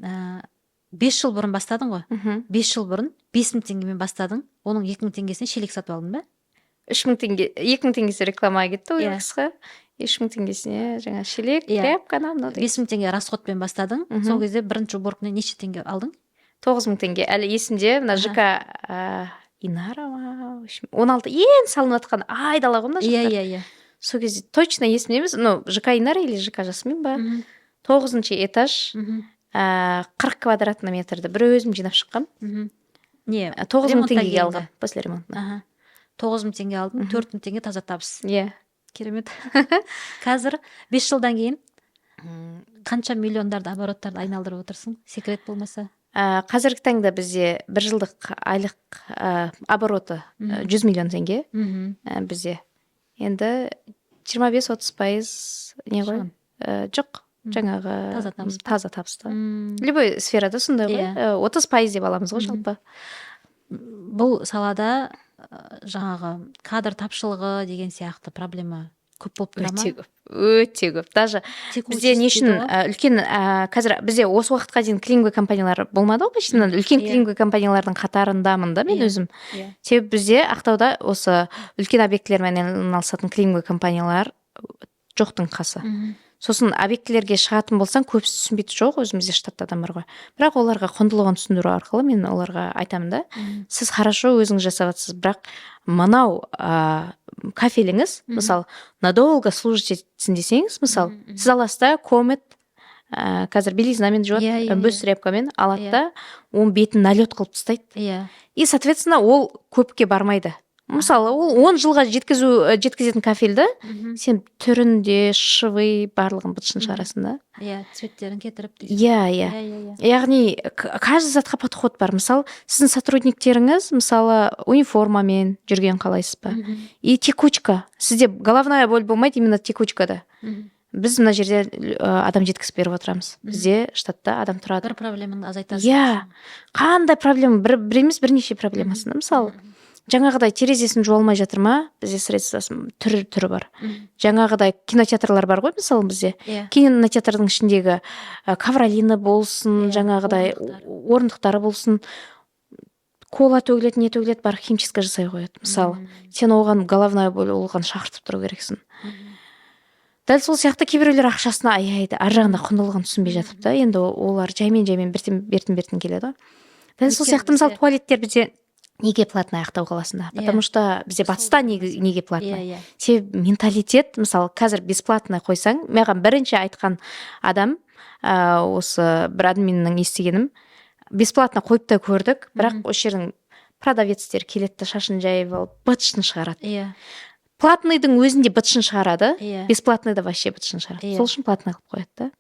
5 жыл бұрын бастадың ғой. 5 жыл бұрын 5.000 теңгемен бастадың. Оның 2.000 теңгесіне шелек сатып алдың ба? 3.000 теңге, 2.000 теңгесі рекламаға кетті ғой қысқа. 3.000 теңгесіне жаңа шелек, тряпканы, 5.000 теңге расходпен бастадың. Сол кезде бірінші уборканы неше теңге алдың? 9.000 теңге. Әлі есімде, мына ЖК Инара ма, 16 ең салынып жатқан айдала ғой мына жақта. Сол кезде точно есімде емес, ЖК Инара или ЖК Жасмин ба? 9-шы этаж, 40 квадратный метрді бір өзім жинап шыққам. 9.000 теңгеге алғам после ремонтына. 9.000 теңге алдым, 4.000 теңге таза табыс. Керемет. Қазір 5 жылдан кейін қанша миллиондарды обороттарды айналдырып отырсың? Секрет болмаса. Қазіргі таңда бізде бір жылдық айлық обороты 100 миллион теңге бізде. Енді 25-30% не ғой? Жоқ, жаңағы таза табысты. Любой сферада сондай ғой. 30% деп аламыз ғой жалпы. Бұл салада жаңағы кадр тапшылығы деген сияқты проблема көп болып тұра ма? Өте көп. Даже бізде не үшін үлкен, қазір бізде осы уақытқа дейін клининговый компаниялар болмады ғой, почти үлкен клининговый компаниялардың қатарындамын да мен өзім. Себебі бізде Ақтауда осы үлкен объектілермен айналысатын клининговый компаниялар жоқтың қасы. Сосын объектілерге шығатын болсаң, көбісі түсінбейді, жоқ, өзімізде штатта адам бар ғой. Бірақ оларға құндылығын түсіндіру арқылы мен оларға айтамын да, сіз хорошо өзіңіз жасап жатсыз, бірақ мынау кафеліңіз, мысалы, надолго служить етсін десеңіз, мысалы, сіз аласыз да комет, қазір белизнамен жуады, бөз тряпкамен алады да, оның бетін налет қылып тастайды. И, соответственно, ол көпке бармайды. Мысалы, ол 10 жылға жеткізетін кафелді, сен түрінде, швы барлығын бытшын шығарасың да. Цветтерін кетіріп. Яғни, каждый затқа подход бар. Мысалы, сіздің сотрудниктеріңіз, мысалы, униформамен жүрген қалайсыз ба? И текучка. Сізде головная боль болмайды, именно текучкада. Біз мына жерде адам жеткізіп беріп отырамыз. Бізде штатта адам тұрады. Бір проблеманы азайтасың. Қандай проблема? Бір емес, бірнеше проблемасында. Мысалы, жаңағыдай терезесін жуалмай жатыр ма? Бізде средствосы түрі бар. Жаңағыдай кинотеатрлар бар ғой, мысалы бізде. Кинотеатрдың ішіндегі ковролины болсын, жаңағыдай орындықтары болсын, кола төгілет, не төгілет, бар химчистка жасай қояды. Мысалы, сен оған головная боль, оған шақыртып тұру керексің. Дәл сол сияқты кейбіреулер ақшасына аяйды, ар жағында құндылығын түсінбей жатып та, енді олар жаймен бертін келеді. Дәл сол сияқты, мысалы, туалеттер бізде неге платный Ақтау қаласында? Потому что бізде батыста неге платный? Себебі менталитет, мысалы, қазір бесплатный қойсаң, маған бірінші айтқан адам, осы бір админнің естігенім, бесплатно қойып та көрдік, бірақ осы жердің продавецтер келетті, шашын жайып алып, бытшын шығарады. Платныйдың өзінде бытшын шығарады, бесплатныйда вообще бытшын шығарады. Сол үшін платный қылып қояды да.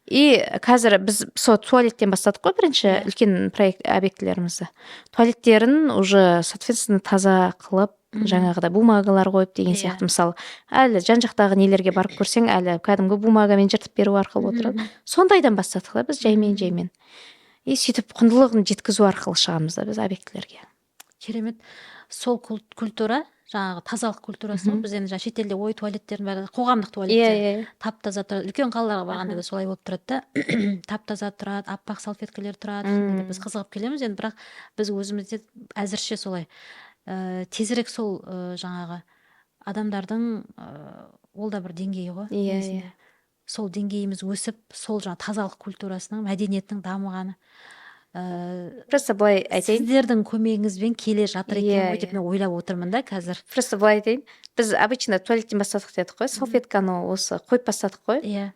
И қазір біз сол туалеттен бастадық қой бірінші үлкен проект объектілерімізді. Туалеттерін уже, соответственно, таза қылып, жаңағыда бумагалар қойып деген сияқты. Мысалы, әлі жан-жақтағы нелерге барып көрсең, әлі кәдімгі бумагамен жыртып беру арқылы отырады. Сондайдан бастадық да біз жаймен. И сөйтіп құндылығын жеткізу арқылы шығамыз да біз объектілерге. Керемет. сол культура жаңағы тазалық культурасы ғой. Біз енді жаңағы шетелде ой туалеттердің бәрі қоғамдық Иә, туалеттер иә. тап-таза тұрады. Үлкен қалаларға барғанда да солай болып тұрады да. Тап-таза тұрады, аппақ салфеткалер тұрады. Ішінде де біз қызығып келеміз енді, бірақ біз өзімізде әзірше солай тезірек сол жаңағы адамдардың ол да бір деңгейі ғой. Иә, негізінде. Сол деңгейіміз өсіп, сол жаңағы тазалық культурасының, мәдениеттің дамығаны Просто былай айтайын. сіздердің көмегіңізбен келе жатыр екен Иә, ғой деп мен ойлап отырмын да қазір. Просто былай айтайын. Біз обычно туалеттен бастадық дедік қой. Салфетканы осы қойып бастадық қой. Иә.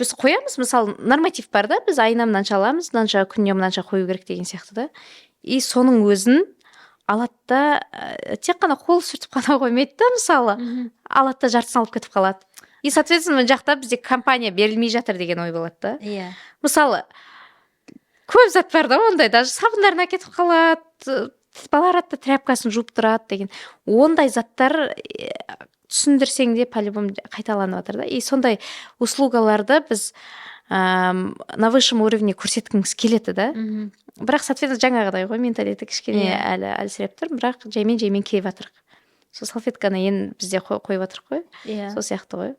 Біз қоямыз, мысалы, норматив бар да, біз айына мынанша аламыз, мынанша күніне мынанша қою керек деген сияқты да. И соның өзін алады да, тек қана қол сүртіп қана қоймайды да, мысалы. Алады да жартысын алып кетіп қалады. И, соответственно, мына жақта бізде компания берілмей жатыр деген ой болады да. Иә. Мысалы, көп зат бар да ондай, даже сабындарын әкетіп қалады, баларады да тряпкасын жуып тұрады деген. Ондай заттар түсіндірсең де по-любому қайталанып жатыр да. И сондай услугаларды біз на высшем уровне көрсеткіміз келеді да. Бірақ, соответственно, жаңағыдай ғой, менталитет кішкене әлі әлсіреп тұр, бірақ жаймен келіп жатырық. Сол салфетканы енді бізде қойып жатырық қой. Иә. Сол сияқты ғой.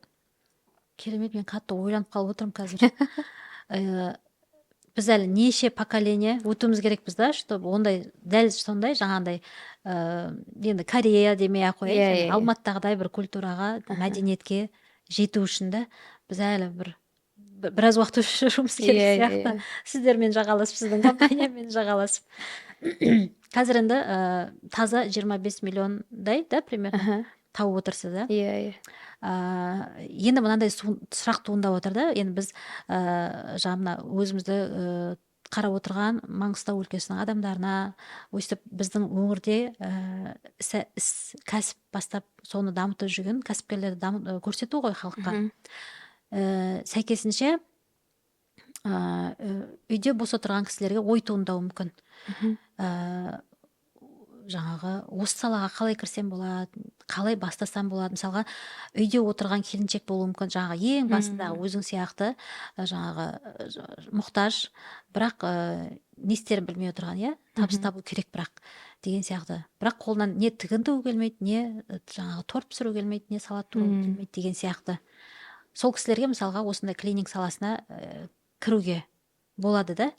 Керемет, мен қатты ойланып қалып отырмын қазір. Біз әлі неше поколение өтуіміз керекпіз да, чтобы ондай дәл сондай жаңағындай енді Корея демей ақ қояйық, Алматыдағыдай бір культураға, мәдениетке жету үшін де біз әлі біраз уақыт жұмыс керек сияқты. Сіздермен жағаласып, сіздің компаниямен жағаласып. Қазір енді таза 25 миллиондай да примерно тауып отырсыз да. Иә. Енді мынандай сұрақ туындап отыр да. Енді біз жаңа өзімізді қарап отырған Маңғыстау өлкесінің адамдарына, өйстіп біздің өңірде кәсіп бастап соны дамытып жүрген кәсіпкерлерді көрсету ғой халыққа. Сәйкесінше үйде бос отырған кісілерге ой туындауы мүмкін. Жаңағы осы салаға қалай кірсем болады, қалай бастасам болады. Мысалға, үйде отырған келіншек болуы мүмкін, жаңағы ең басында өзің сияқты жаңағы мұқтаж, бірақ не істерін білмей отырған, иә, табыс табу керек бірақ деген сияқты. Бірақ қолынан не тігін тігу келмейді, не жаңағы торт пісіру келмейді, не салат тұру келмейді деген сияқты. Сол кісілерге мысалға осындай клининг саласына кіруге болады да.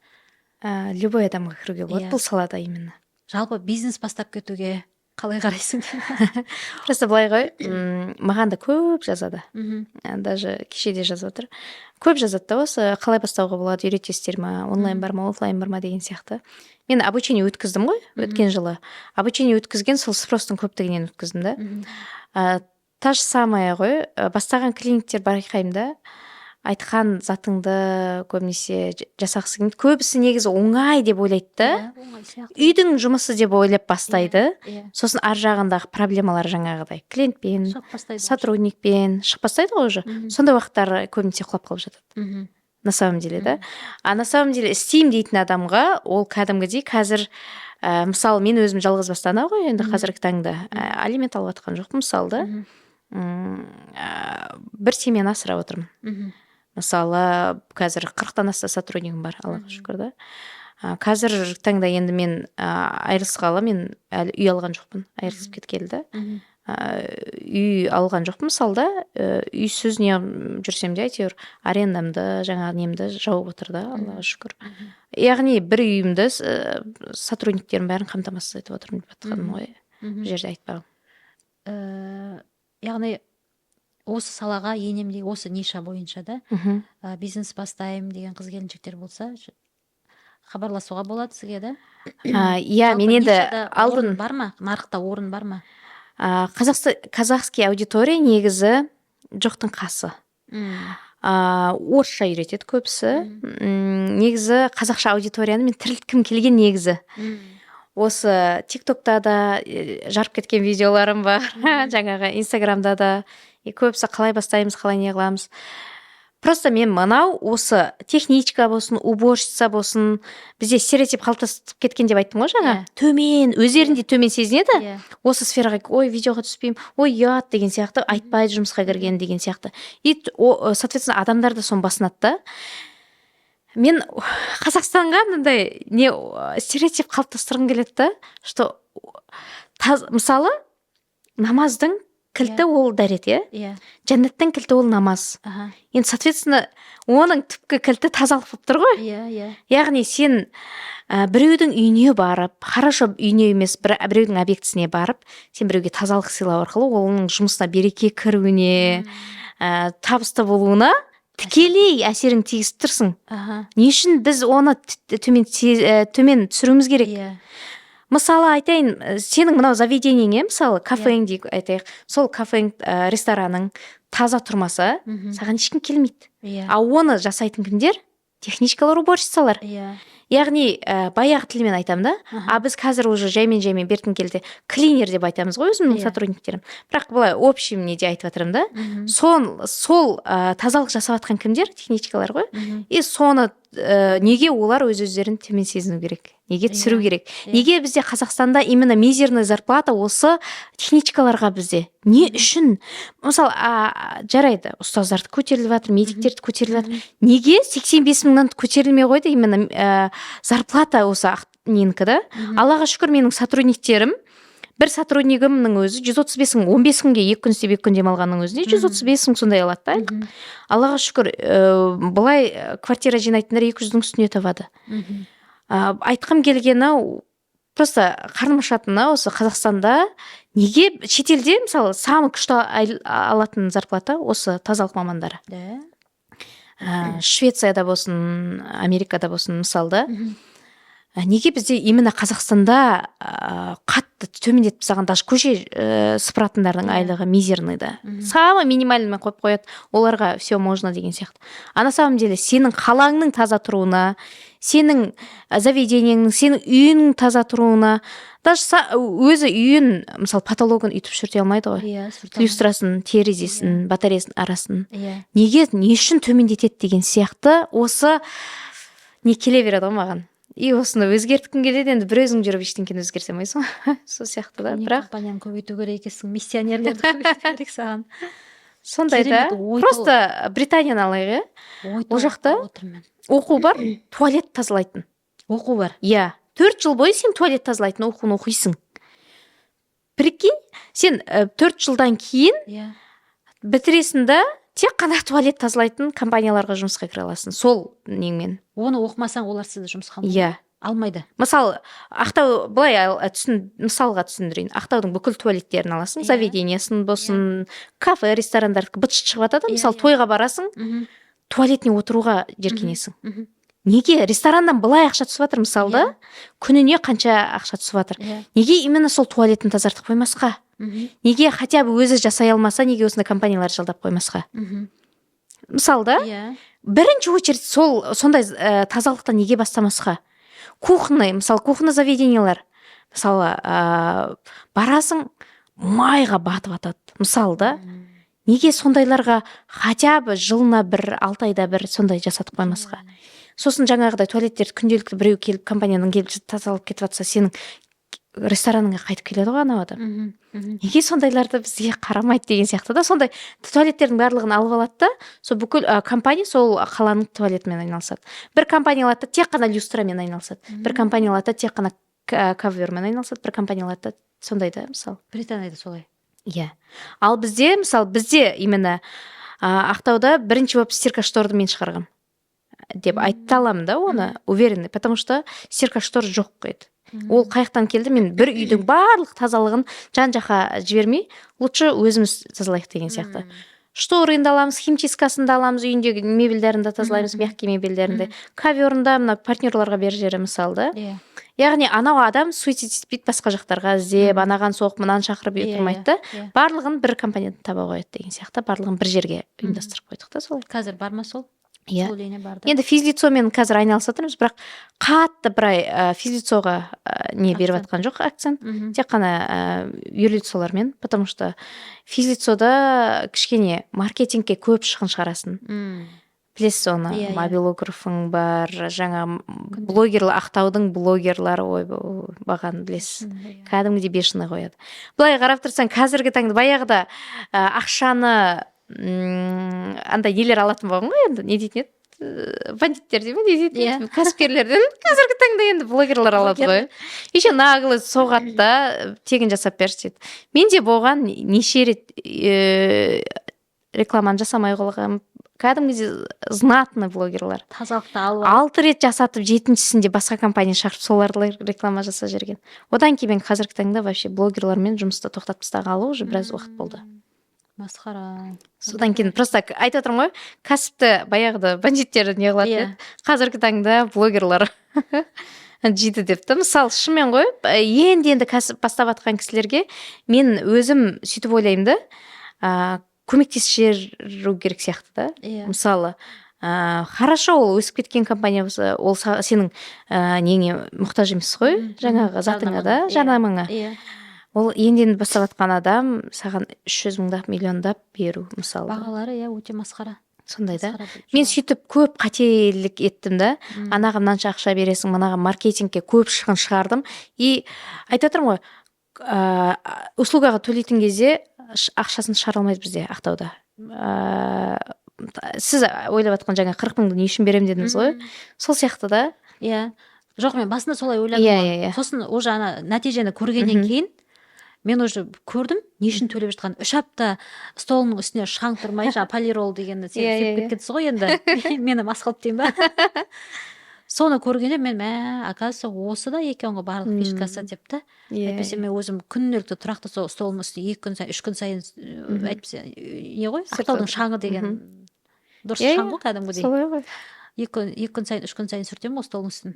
Любой адамға кіруге болады, бұл салада именно. Жалпы бизнес бастап кетуге қалай қарайсың? Просто былай ғой, маған да көп жазады. Даже кеше де жазып отыр. Көп жазады да, осы қалай бастауға болады, үйретесіздер ма, онлайн бар ма, офлайн бар ма деген сияқты. Мен обучение өткіздім ғой, өткен жылы. Обучение өткізген сол спростың көптігінен өткіздім да. Та же самое ғой, бастаған клиниктер байқаймын да, айтқан затыңды көбінесе жасағысы келмейді. Көбісі негізі оңай деп ойлайды да. Үйдің жұмысы деп ойлап бастайды. Сосын ар жағындағы проблемалар жаңағыдай клиентпен, сотрудникпен шығып бастайды ғой уже. Сондай уақыттар көбінесе құлап қалып жатады. На самом деле, да. А на самом деле істеймін дейтін адамға ол кәдімгідей қазір мысалы мен өзім жалғыз бастана ғой, енді қазіргі таңда алимент алып жатқан жоқпын, мысалы да. Бір семьяны асырап отырмын. Мысалы, қазір 40-тан аса сотруднигім бар, Аллаға шүкір да. Қазір таңда енді мен айырылысқалы, мен әлі үй алған жоқпын, айырылысып кеткелі да. Үй алған жоқпын, мысалы да, үйсіз не жүрсем де әйтеуір арендамды, жаңағы немді жауып отыр да, Аллаға шүкір. Яғни бір үйімді сотрудниктерім бәрін қамтамасыз етіп отырмын деп жатқаным ғой, бұл жерде айтпағым. Яғни осы салаға енемдей, осы ниша бойынша да бизнес бастаймын деген қыз келіншектер болса, хабарласуға болады сізге да? Иә, мен енді алдын бар ма? Нарықта орын бар ма? Казахский аудитория негізі жоқтың қасы. Орысша үйретеді көбісі. Негізі қазақша аудиторияны мен тірілткім келген негізі. Осы тиктокта да жарып кеткен видеоларым бар, жаңағы инстаграмда да. Көбісі қалай бастаймыз, қалай не қыламыз. Просто мен мынау осы техничка болсын, уборщица болсын, бізде стереотип қалыптасып кеткен деп айттым ғой жаңа. Төмен, өздерінде төмен сезінеді. Осы сфераға, ой, видеоға түспеймін, ой, ұят деген сияқты, айтпайды жұмысқа кірген деген сияқты. И, соответственно, адамдар да соны басынады да. мен Қазақстанға мындай не стереотип қалыптастырғым келеді да, что мысалы намаздың кілті ол дәрет, иә, жәннаттың кілті ол намаз. Енді соответственно оның түпкі кілті тазалық болып тұр ғой. иә, Яғни сен біреудің үйіне барып, хорошо үйіне емес, біреудің объектісіне барып, сен біреуге тазалық сыйлау арқылы оның жұмысына береке кіруіне, табысты болуына тікелей әсерін тигізіп тұрсың. Не үшін біз оны төмен түсіруіміз керек? иә, Мысалы айтайын, сенің мынау заведениеңе, мысалы кафең дейік айтайық, сол кафең, рестораның таза тұрмаса, саған ешкім келмейді. иә, А оны жасайтын кімдер? Техничкалар, уборщицалар. иә, Яғни баяғы тілмен айтамын да, а біз қазір уже жаймен бертін келді клинер деп айтамыз ғой өзімнің сотрудниктерім. Бірақ былай общий неде айтып жатырмын да. Сол тазалық жасап жатқан кімдер? Техничкалар ғой. И соны неге олар өз-өздерін төмен сезіну керек? Неге түсіру керек? Неге бізде Қазақстанда именно мизерный зарплата осы техничкаларға бізде? Не үшін? Мысалы, жарайды, ұстаздарды көтеріліп жатыр, медиктерді көтеріліп жатыр. Неге 85 мыңнан көтерілмей қойды именно зарплата осы ненікі да? Аллаға шүкір, менің сотрудниктерім, бір сотруднигімнің өзі 135 мың, 15 күнге 2 күн істеп 2 күн демалғанның өзінде 135 мың сондай алады да. Аллаға шүкір, былай квартира жинайтындар 200-дің үстіне табады. Айтқым келгені просто қарным ашатыны осы Қазақстанда неге шетелде мысалы самый күшті алатын зарплата осы тазалық мамандары. Швецияда болсын, Америкада болсын мысалда. Неге бізде именно Қазақстанда қатты төмендетіп тастаған, даже көше сыпыратындардың айлығы мизерный да. Самый минимальный қойып қояды, оларға все можно деген сияқты. А на самом деле сенің қалаңның таза тұруына, сенің заведениеңнің, сенің үйіңнің таза тұруына, даже өзі үйін, мысалы патологын үйтіп шүрте алмайды ғой. Люстрасын, терезесін, батареясын арасын. Неге, не үшін төмендетеді деген сияқты осы не келе береді ғой маған. И осыны өзгерткім келеді, енді бір өзің жүріп ештеңкені өзгерте алмайсың. Сол сияқты да. Бірақ компанияны көбейту керек екенсің, миссионерлерді көбейту керек саған. Сондай да. Просто Британияны алайық, ол жақта оқу бар, туалет тазалайтын. Оқу бар. Иә, 4 жыл бойы сен туалет тазалайтын оқуын оқисың. Прикинь, сен 4 жылдан кейін бітіресің да, тек қана туалет тазалайтын компанияларға жұмысқа кіре аласың. Сол неңмен. Оны оқымасаң, олар сізді жұмысқа алмайды. Мысалы, Ақтау, былай мысалға түсіндірейін. Ақтаудың бүкіл туалеттерін аласың, заведениясын болсын, кафе, ресторандар быт шығып жатады. Мысалы, тойға барасың, туалетіне отыруға жеркенесің. Неге? Рестораннан былай ақша түсіп жатыр, мысалда, күніне қанша ақша түсіп жатыр. Неге именно сол туалетін тазартып қоймасқа? Неге хотя бы өзі жасай алмаса, неге осындай компаниялар жалдап қоймасқа? Мысалда, бірінші очередь сондай тазалықтан неге бастамасқа? Кухня, мысалы, кухня заведениялар. Мысалы, барасың, майға батып атады. Мысалда, неге сондайларға хотя бы жылына 6 айда бір сондай жасатып қоймасқа? Сосын жаңағыдай туалеттерді күнделікті біреу келіп, компанияның келіп тазалап кетіп жатса, сенің рестораныңа қайтып келеді ғой анау адам. Неге сондайларды бізге қарамайды деген сияқты да. Сондай туалеттердің барлығын алып алады да, сол бүкіл компания сол қаланың туалетімен айналысады. Бір компания алады тек қана люстрамен айналысады. Бір компания алады тек қана ковермен айналысады. Бір компания алады сондай да, мысалы. Британияда солай. Иә. Ал бізде, мысалы, бізде именно Ақтауда бірінші болып стирка шторды мен шығарғам деп айта аламын да оны, уверенный, потому что стирка штор жоқ қойды. Ол қаяқтан келді, мен бір үйдің барлық тазалығын жан-жаққа жібермей, лучше өзіміз тазалайық деген сияқты. Шторында аламыз, химчисткасында аламыз, үйіндегі мебельдерінде тазалаймыз, мягкий мебельдерінде, коверында, мына партнерларға бер жері мысалы да. Яғни анау адам суицид етпейді, басқа жақтарға іздеп, анаған соғып, мынаны шақырып отырмайды да. Барлығын бір компаниядан таба қояды деген сияқты, барлығын бір жерге ұйымдастырып қойдық та солай. Қазір бар ма сол? Иә. Енді физлицомен қазір айналысып отырмыз, бірақ қатты бір физлицоға не беріп жатқан жоқ акцент. Тек қана юрлицолармен, потому что физлицода кішкене маркетингке көп шығын шығарасын. Білесіз оны, мобилографың бар, жаңа блогерлар, Ақтаудың блогерлары, ой, баған білесіз, кәдімгідей бешеный қояды. Былай қарап тұрсаң, қазіргі таңда баяғыда ақшаны андай нелер алатын болған ғой, енді не дейтін еді, бандиттер дей ма, не дейді, кәсіпкерлерден қазіргі таңда енді блогерлар алады ғой. Еще наглый соғады да, тегін жасап берші дейді. Мен де болған неше рет рекламаны жасамай қойғам. Кәдімгідей знатный блогерлар. Тазалықты алып 6 рет жасатып, 7-сінде басқа компания шақырып соларды реклама жасап жүрген. Одан кейін мен қазіргі таңда вообще блогерлармен жұмысты тоқтатып тастағалы уже біраз уақыт болды. Масқара. Содан кейін просто айтып отырмын ғой, кәсіпті баяғыда бандиттер не қылады деді. Қазіргі таңда блогерлар жиді депті. Мысалы, шынымен ғой, енді кәсіп бастап жатқан кісілерге мен өзім сөйтіп ойлаймын да, көмектесу керек сияқты да. Мысалы, хорошо, ол өсіп кеткен компания болса, ол сенің неңе мұқтаж емес қой, жаңағы затыңа да, жарнамаңа. Ол енді бастап жатқан адам саған 300 мыңдап, миллиондап беру, мысалы. Бағалары өте масқара. Сондай да. Мен сөйтіп көп қателік еттім да. Анаға мынанша ақша бересің, мынаға маркетингке көп шығын шығардым. И айтып отырмын ғой, услугаға төлейтін кезде ақшасын шығара алмайды бізде Ақтауда. Сіз ойлап жатқан жаңа 40 мыңды не үшін беремін дедіңіз ғой. Сол сияқты да. Жоқ, мен басында солай ойладым. Сосын уже нәтижені көргеннен кейін мен уже көрдім, не үшін төлеп жатқан. 3 апта столының үстіне шаң тұрмай, полирол дегенді сеп кеткенсіз ғой енді. Мені масқалып деймін ба? Соны көргенде мен, оказывается, осы да екен ғой барлық фишкасы депті. Әйтпесе мен өзім күнделікті тұрақты столының үстіне 2 күн сайын, 3 күн сайын, әйтпесе, не ғой? Ақтаудың шаңы деген дұрыс шаң ғой кәдімгідей. Солай ғой. 2 күн сайын, 3 күн сайын сүртемін ғой столының үстін.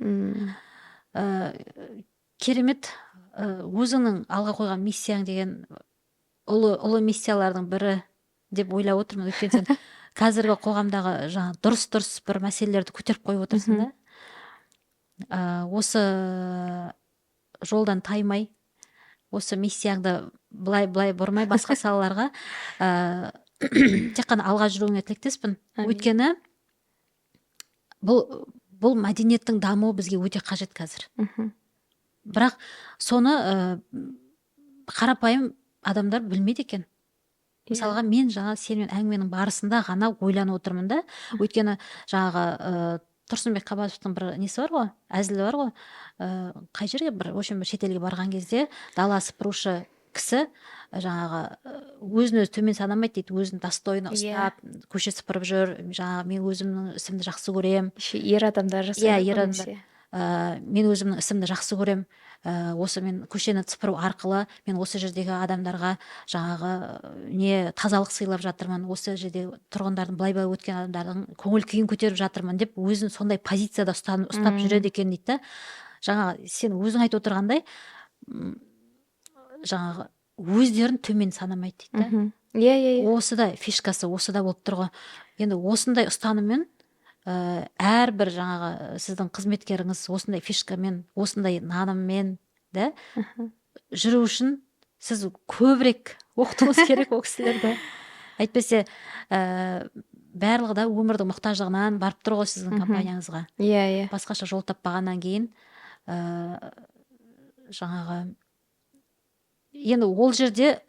Керемет, өзіңнің алға қойған миссияң деген ұлы миссиялардың бірі деп ойлап отырмын. Өйткені сен қазіргі қоғамдағы дұрыс бір мәселелерді көтеріп қойып отырсың да. Осы жолдан таймай, осы миссияңды былай бұрмай басқа салаларға тек қана алға жүруіңе тілектеспін. Өйткені бұл мәдениеттің дамуы бізге өте қажет қазір. Бірақ соны қарапайым адамдар білмейді екен. Мысалға, мен сенімен әңгіменің барысында ғана ойланып отырмын да. Өйткені жаңағы Тұрсынбек Қабатовтың бір несі бар ғой, әзілі бар ғой. Қай жерге бір шетелге барған кезде дала сыпырушы кісі жаңағы өзін өзі төмен санамайды дейді, өзін достойно ұстап, көше сыпырып жүр, жаңағы мен өзімнің ісімді жақсы көрем. Ер адамдар жасайды. Ер адамдар. Мен өзімнің ісімді жақсы көрем. Осы мен көшені сыпыру арқылы мен осы жердегі адамдарға жаңағы тазалық сыйлап жатырмын, осы жерде тұрғындардың былай өткен адамдардың көңіл күйін көтеріп жатырмын деп өзін сондай позицияда ұстап жүреді екен дейді. Жаңағы сен өзің айтып отырғандай жаңағы өздерін төмен санамайды дейді. Осыда фишкасы, осыда болып тұр ғой. Енді осындай ұстаныммен әрбір жаңағы сіздің қызметкеріңіз осындай фишкамен, осындай наныммен да жүру үшін сіз көбірек оқытуыңыз керек ол кісілерді. Әйтпесе барлығы да өмірдің мұқтаждығынан барып тұр ғой сіздің компанияңызға. Басқаша жол таппағаннан кейін жаңағы енді ол жерде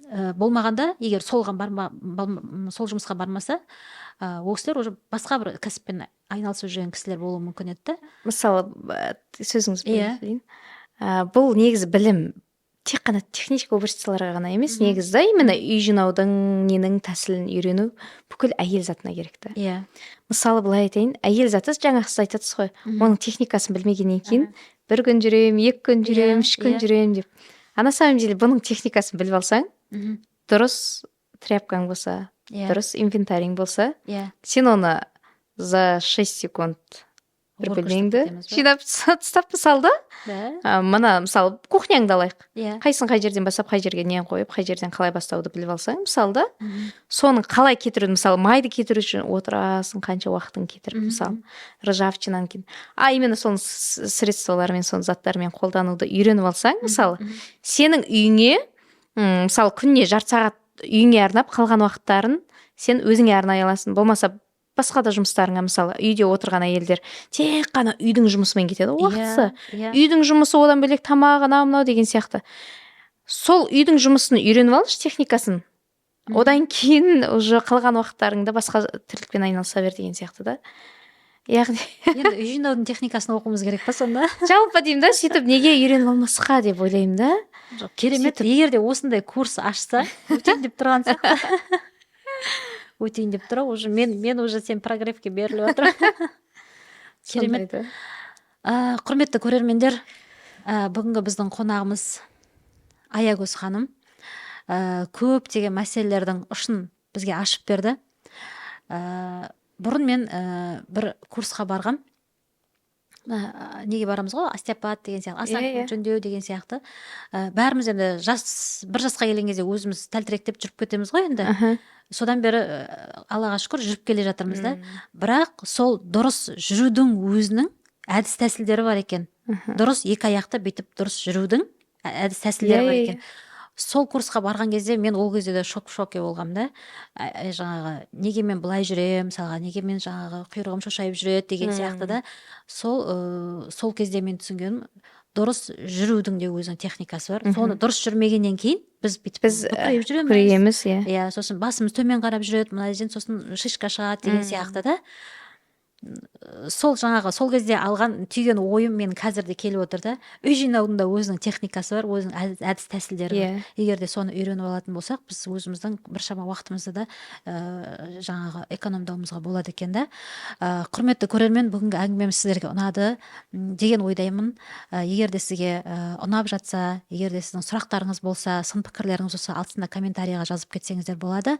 болмағанда, егер сол жұмысқа бармаса, ол кісілер уже басқа бір кәсіппен айналысып жүрген кісілер болуы мүмкін еді. Мысалы, сөзіңіз білейін. Бұл негізі білім тек қана технический университеттерге ғана емес, негізі именно үй жинаудың ненің тәсілін үйрену бүкіл әйел затына керек. Мысалы, былай айтайын, әйел заты жаңа сіз айтасыз ғой, оның техникасын білмегеннен кейін 1 күн жүрем, 2 күн жүрем, 3 күн жүрем деп. На самом деле бұның техникасын біліп алсаң, дұрыс тряпкаң болса, дұрыс инвентарың болса, сен оны за 6 секунд бір бөлмеңді жинап тастап, мысалы да, мына мысалы кухняңды алайық. Қайсын қай жерден бастап, қай жерге нен қойып, қай жерден қалай бастауды біліп алсаң, мысалы да, соның қалай кетіруді, мысалы майды кетіру үшін отырасың, қанша уақытын кетіріп, мысалы ржавчинаны кейін. Именно соның средстволарымен, соның заттарымен қолдануды үйреніп алсаң, мысалы, сенің үйіңе, мысалы күніне жарты сағат үйіңе арнап қалған уақыттарын сен өзіңе арнай аласың. Болмаса басқа да жұмыстарыңа, мысалы үйде отырған әйелдер тек қана үйдің жұмысымен кетеді уақытысы. Үйдің жұмысы, одан бөлек тамағы, мынау деген сияқты. Сол үйдің жұмысын үйреніп алшы, техникасын. одан кейін уже қалған уақыттарыңда басқа тірлікпен айналыса бер деген сияқты да. Яғни енді үй жинаудың техникасын оқуымыз керек па сонда? жалпы деймін да, сөйтіп неге үйреніп алмасқа деп ойлаймын да. Жоқ, керемет. Егер де осындай курс ашса, өтейін деп тұрған сияқты. Өтейін деп тұр, уже мен уже сен прогревке беріліп жатыр. Керемет. Сондайды. Құрметті көрермендер, бүгінгі біздің қонағымыз Аягөз ханым көптеген мәселелердің ұшын бізге ашып берді. Бұрын мен бір курсқа барғам. Неге барамыз ғой, остеопат деген сияқты, асан жөндеу деген сияқты. Бәріміз енді бір жасқа келген кезде өзіміз тәлтіректеп жүріп кетеміз ғой енді. Содан бері Аллаға шүкір жүріп келе жатырмыз да. Бірақ сол дұрыс жүрудің өзінің әдіс тәсілдері бар екен. Дұрыс екі аяқты бүйтіп дұрыс жүрудің әдіс тәсілдері бар екен. Сол курсқа барған кезде мен ол кезде де шоке болғам да. Жаңағы неге мен былай жүрем, мысалға неге мен жаңағы құйрығым шошайып жүреді деген сияқты да. Сол кезде мен түсінгенім, дұрыс жүрудің де өзінің техникасы бар. Соны дұрыс жүрмегеннен кейін біз бүкірейіп жүреміз. Күрейеміз, иә. Сосын басымыз төмен қарап жүреді, мына жерден сосын шишка шығады деген сияқты да. Сол кезде алған түйген ойым мен қазір де келіп отыр да. Үй жинаудың да өзінің техникасы бар, өзінің әдіс тәсілдері бар. Егер де соны үйреніп алатын болсақ, біз өзіміздің біршама уақытымызды да экономдауымызға болады екен да. Құрметті көрермен, бүгінгі әңгімеміз сіздерге ұнады деген ойдаймын. Егер де сізге ұнап жатса, егер де сіздің сұрақтарыңыз болса, сын пікірлеріңіз болса, алтында комментарийға жазып кетсеңіздер болады.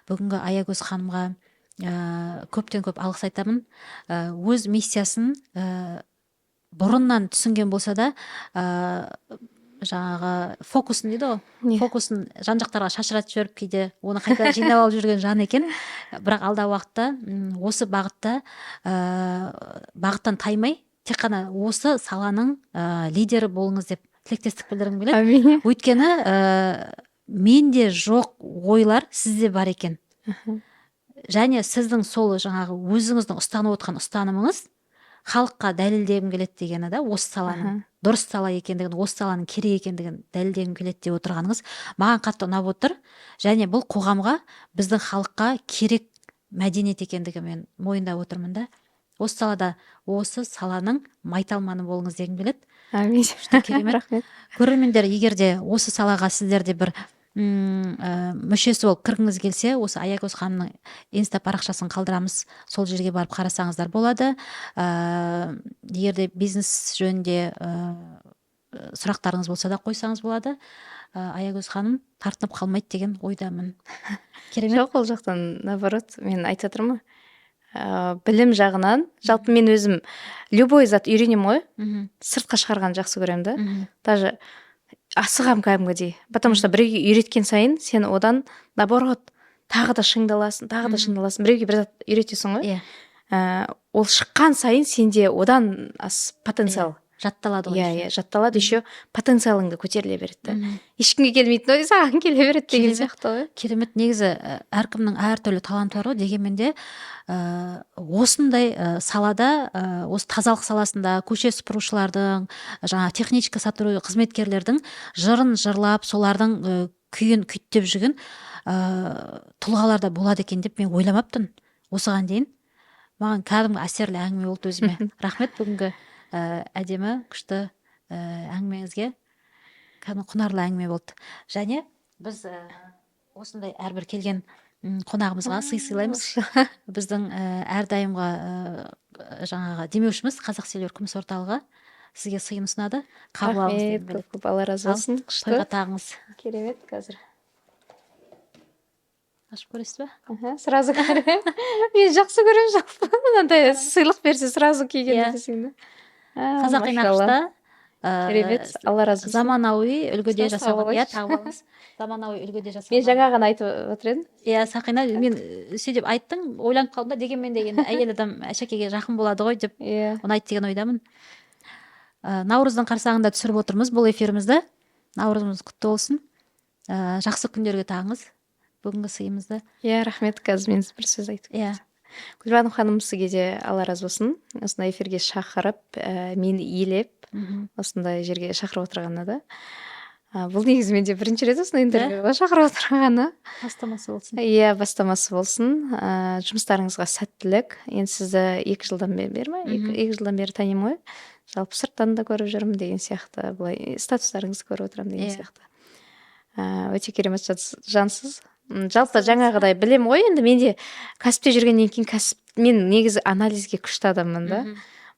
Бүгінгі Аягөз ханымға көптен көп алғыс айтамын. Өз миссиясын бұрыннан түсінген болса да, жаңағы фокусын дейді ғой, фокусын жан-жақтарға шашыратып жіберіп кейде оны қайта жинап алып жүрген жан екен. Бірақ алдағы уақытта осы бағыттан таймай, тек қана осы саланың лидері болыңыз деп тілектестік білдіргім келеді. Өйткені менде жоқ ойлар сізде бар екен. Және сіздің сол жаңағы өзіңіздің ұстанып отқан ұстанымыңыз халыққа дәлелдегім келеді дегені да, осы саланың дұрыс сала екендігін, осы саланың керек екендігін дәлелдегім келеді деп отырғаныңыз маған қатты ұнап отыр. Және бұл қоғамға, біздің халыққа керек мәдениет екендігі мен мойындап отырмын да. Осы салада, осы саланың майталманы болыңыз дегім келеді. Амин. Керемет. Көрермендер, егер де осы салаға сіздерде бір мүшесі болып кіргіңіз келсе, осы Аягөз ханымның инста парақшасын қалдырамыз, сол жерге барып қарасаңыздар болады. Егер де бизнес жөнінде сұрақтарыңыз болса да қойсаңыз болады. Аягөз ханым тартынып қалмайды деген ойдамын. Керемет. Жоқ, ол жақтан наоборот, мен айтып отырмын. Білім жағынан, жалпы мен өзім любой зат үйренемін ғой, сыртқа шығарған жақсы көремін да. Даже асығам кәдімгідей. Потому что біреуге үйреткен сайын, сен одан наоборот тағы да шыңдаласың. Біреуге бір зат үйретесің ғой. Ол шыққан сайын сенде одан потенциал жатталады ғой. Жатталады, еще потенциалыңды көтеріле береді. Ешкімге келмейтін ой, саған келе береді деген сияқты ғой. Керемет. Негізі әркімнің әртүрлі таланты бар ғой, дегенмен де осындай салада, осы тазалық саласында көше сыпырушылардың, жаңа техничка сату қызметкерлердің жырын жырлап, солардың күйін күйттеп жүрген тұлғаларда болады екен деп мен ойламаптын осыған дейін. Маған кәдімгі әсерлі әңгіме болды өзіме. Рахмет бүгінгі әдемі, күшті әңгімеңізге. Кәдімгі құнарлы әңгіме болды. Және біз осындай әрбір келген қонағымызға сый сыйлаймыз. Біздің әрдайымға жаңағы демеушіміз Қазақселеуір күміс орталығы сізге сыйын ұсынады. Қабыл алыңыз. Рахмет, Алла разы болсын. Тойға тағыңыз. Керемет. Қазір ашып көресіз бе? Сразу көремін. Мен жақсы көремін, жалпы. Мынандай сыйлық берсе сразу киген десең да. Қазақи нақышта керемет, Алла разы болсын. Заманауи үлгіде жасалған. Тағып алыңыз. Заманауи үлгіде жасалған. Мен жаңа ғана айтып отыр едім. Сақина, мен сөйтіп айттың, ойланып қалдым да, дегенмен де енді әйел адам әшекейге жақын болады ғой деп ұнайды деген ойдамын. Наурыздың қарсаңында түсіріп отырмыз бұл эфирімізді. Наурызымыз құтты болсын. Жақсы күндерге тағыңыз. Бүгінгі сыйымызды. Рахмет. Қазір мен бір сөз айтып. Гүлбану ханым, сізге де Алла разы болсын. Осындай эфирге шақырып, мені елеп, осындай жерге шақырып отырғанына да. Бұл негізі менде бірінші рет осындай интервьюға шақырып отырғаны. Бастамасы болсын. Иә, бастамасы болсын. Жұмыстарыңызға сәттілік. Енді сізді 2 жылдан бері ма? 2 жылдан бері танимын ғой. Жалпы сырттан да көріп жүрмін деген сияқты, былай статустарыңызды көріп отырамын деген сияқты. Өте керемет жансыз. Жалпы жаңағыдай білем ғой, енді менде кәсіпте жүргеннен кейін мен негізі анализге күшті адаммын да.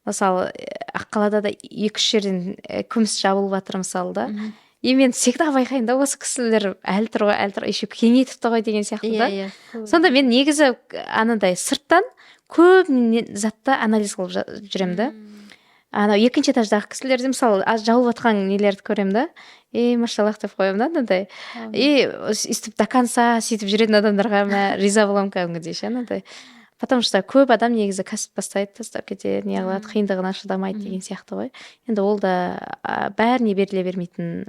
Мысалы, Аққалада да 2-3 жерден күміс жабылып жатыр мысалы да. Мен всегда байқаймын да, осы кісілер әлі тұр ғой, еще кеңейтіпті ғой деген сияқты да. Сонда мен негізі анандай сырттан көп затты анализ қылып жүремін да. Анау 2-ші этаждағы кісілерде мысалы жауып жатқан нелерді көремін да. Машаллах деп қоямын да, мынандай. Өйстіп до конца сөйтіп жүретін адамдарға риза боламын кәдімгідей ше, мынандай. Потому что көп адам негізі кәсіп бастайды, тастап кетеді, не қылады, қиындығына шыдамайды деген сияқты ғой. Енді ол да бәріне беріле бермейтін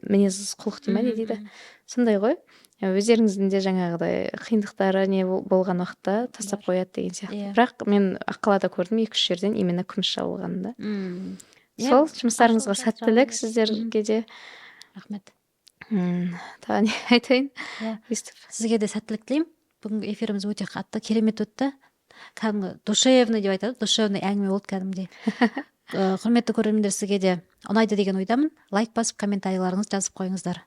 мінез құлық дей ма, не дейді. Сондай ғой. Өздеріңіздің де жаңағыдай қиындықтары не болған уақытта тастап қояды деген сияқты. Бірақ мен Аққалада көрдім 2-3 жерден именно күміс жабылғанын да. Сол, жұмыстарыңызға сәттілік сіздерге де. Рахмет. Тағы не айтайын? Сізге де сәттілік тілеймін. Бүгінгі эфиріміз өте қатты, керемет өтті. Кәдімгі душевный деп айтады, душевный әңгіме болды кәдімгідей. Құрметті көрермендер, сізге де ұнайды деген ойдамын. Лайк басып, комментарийларыңызды жазып қойыңыздар.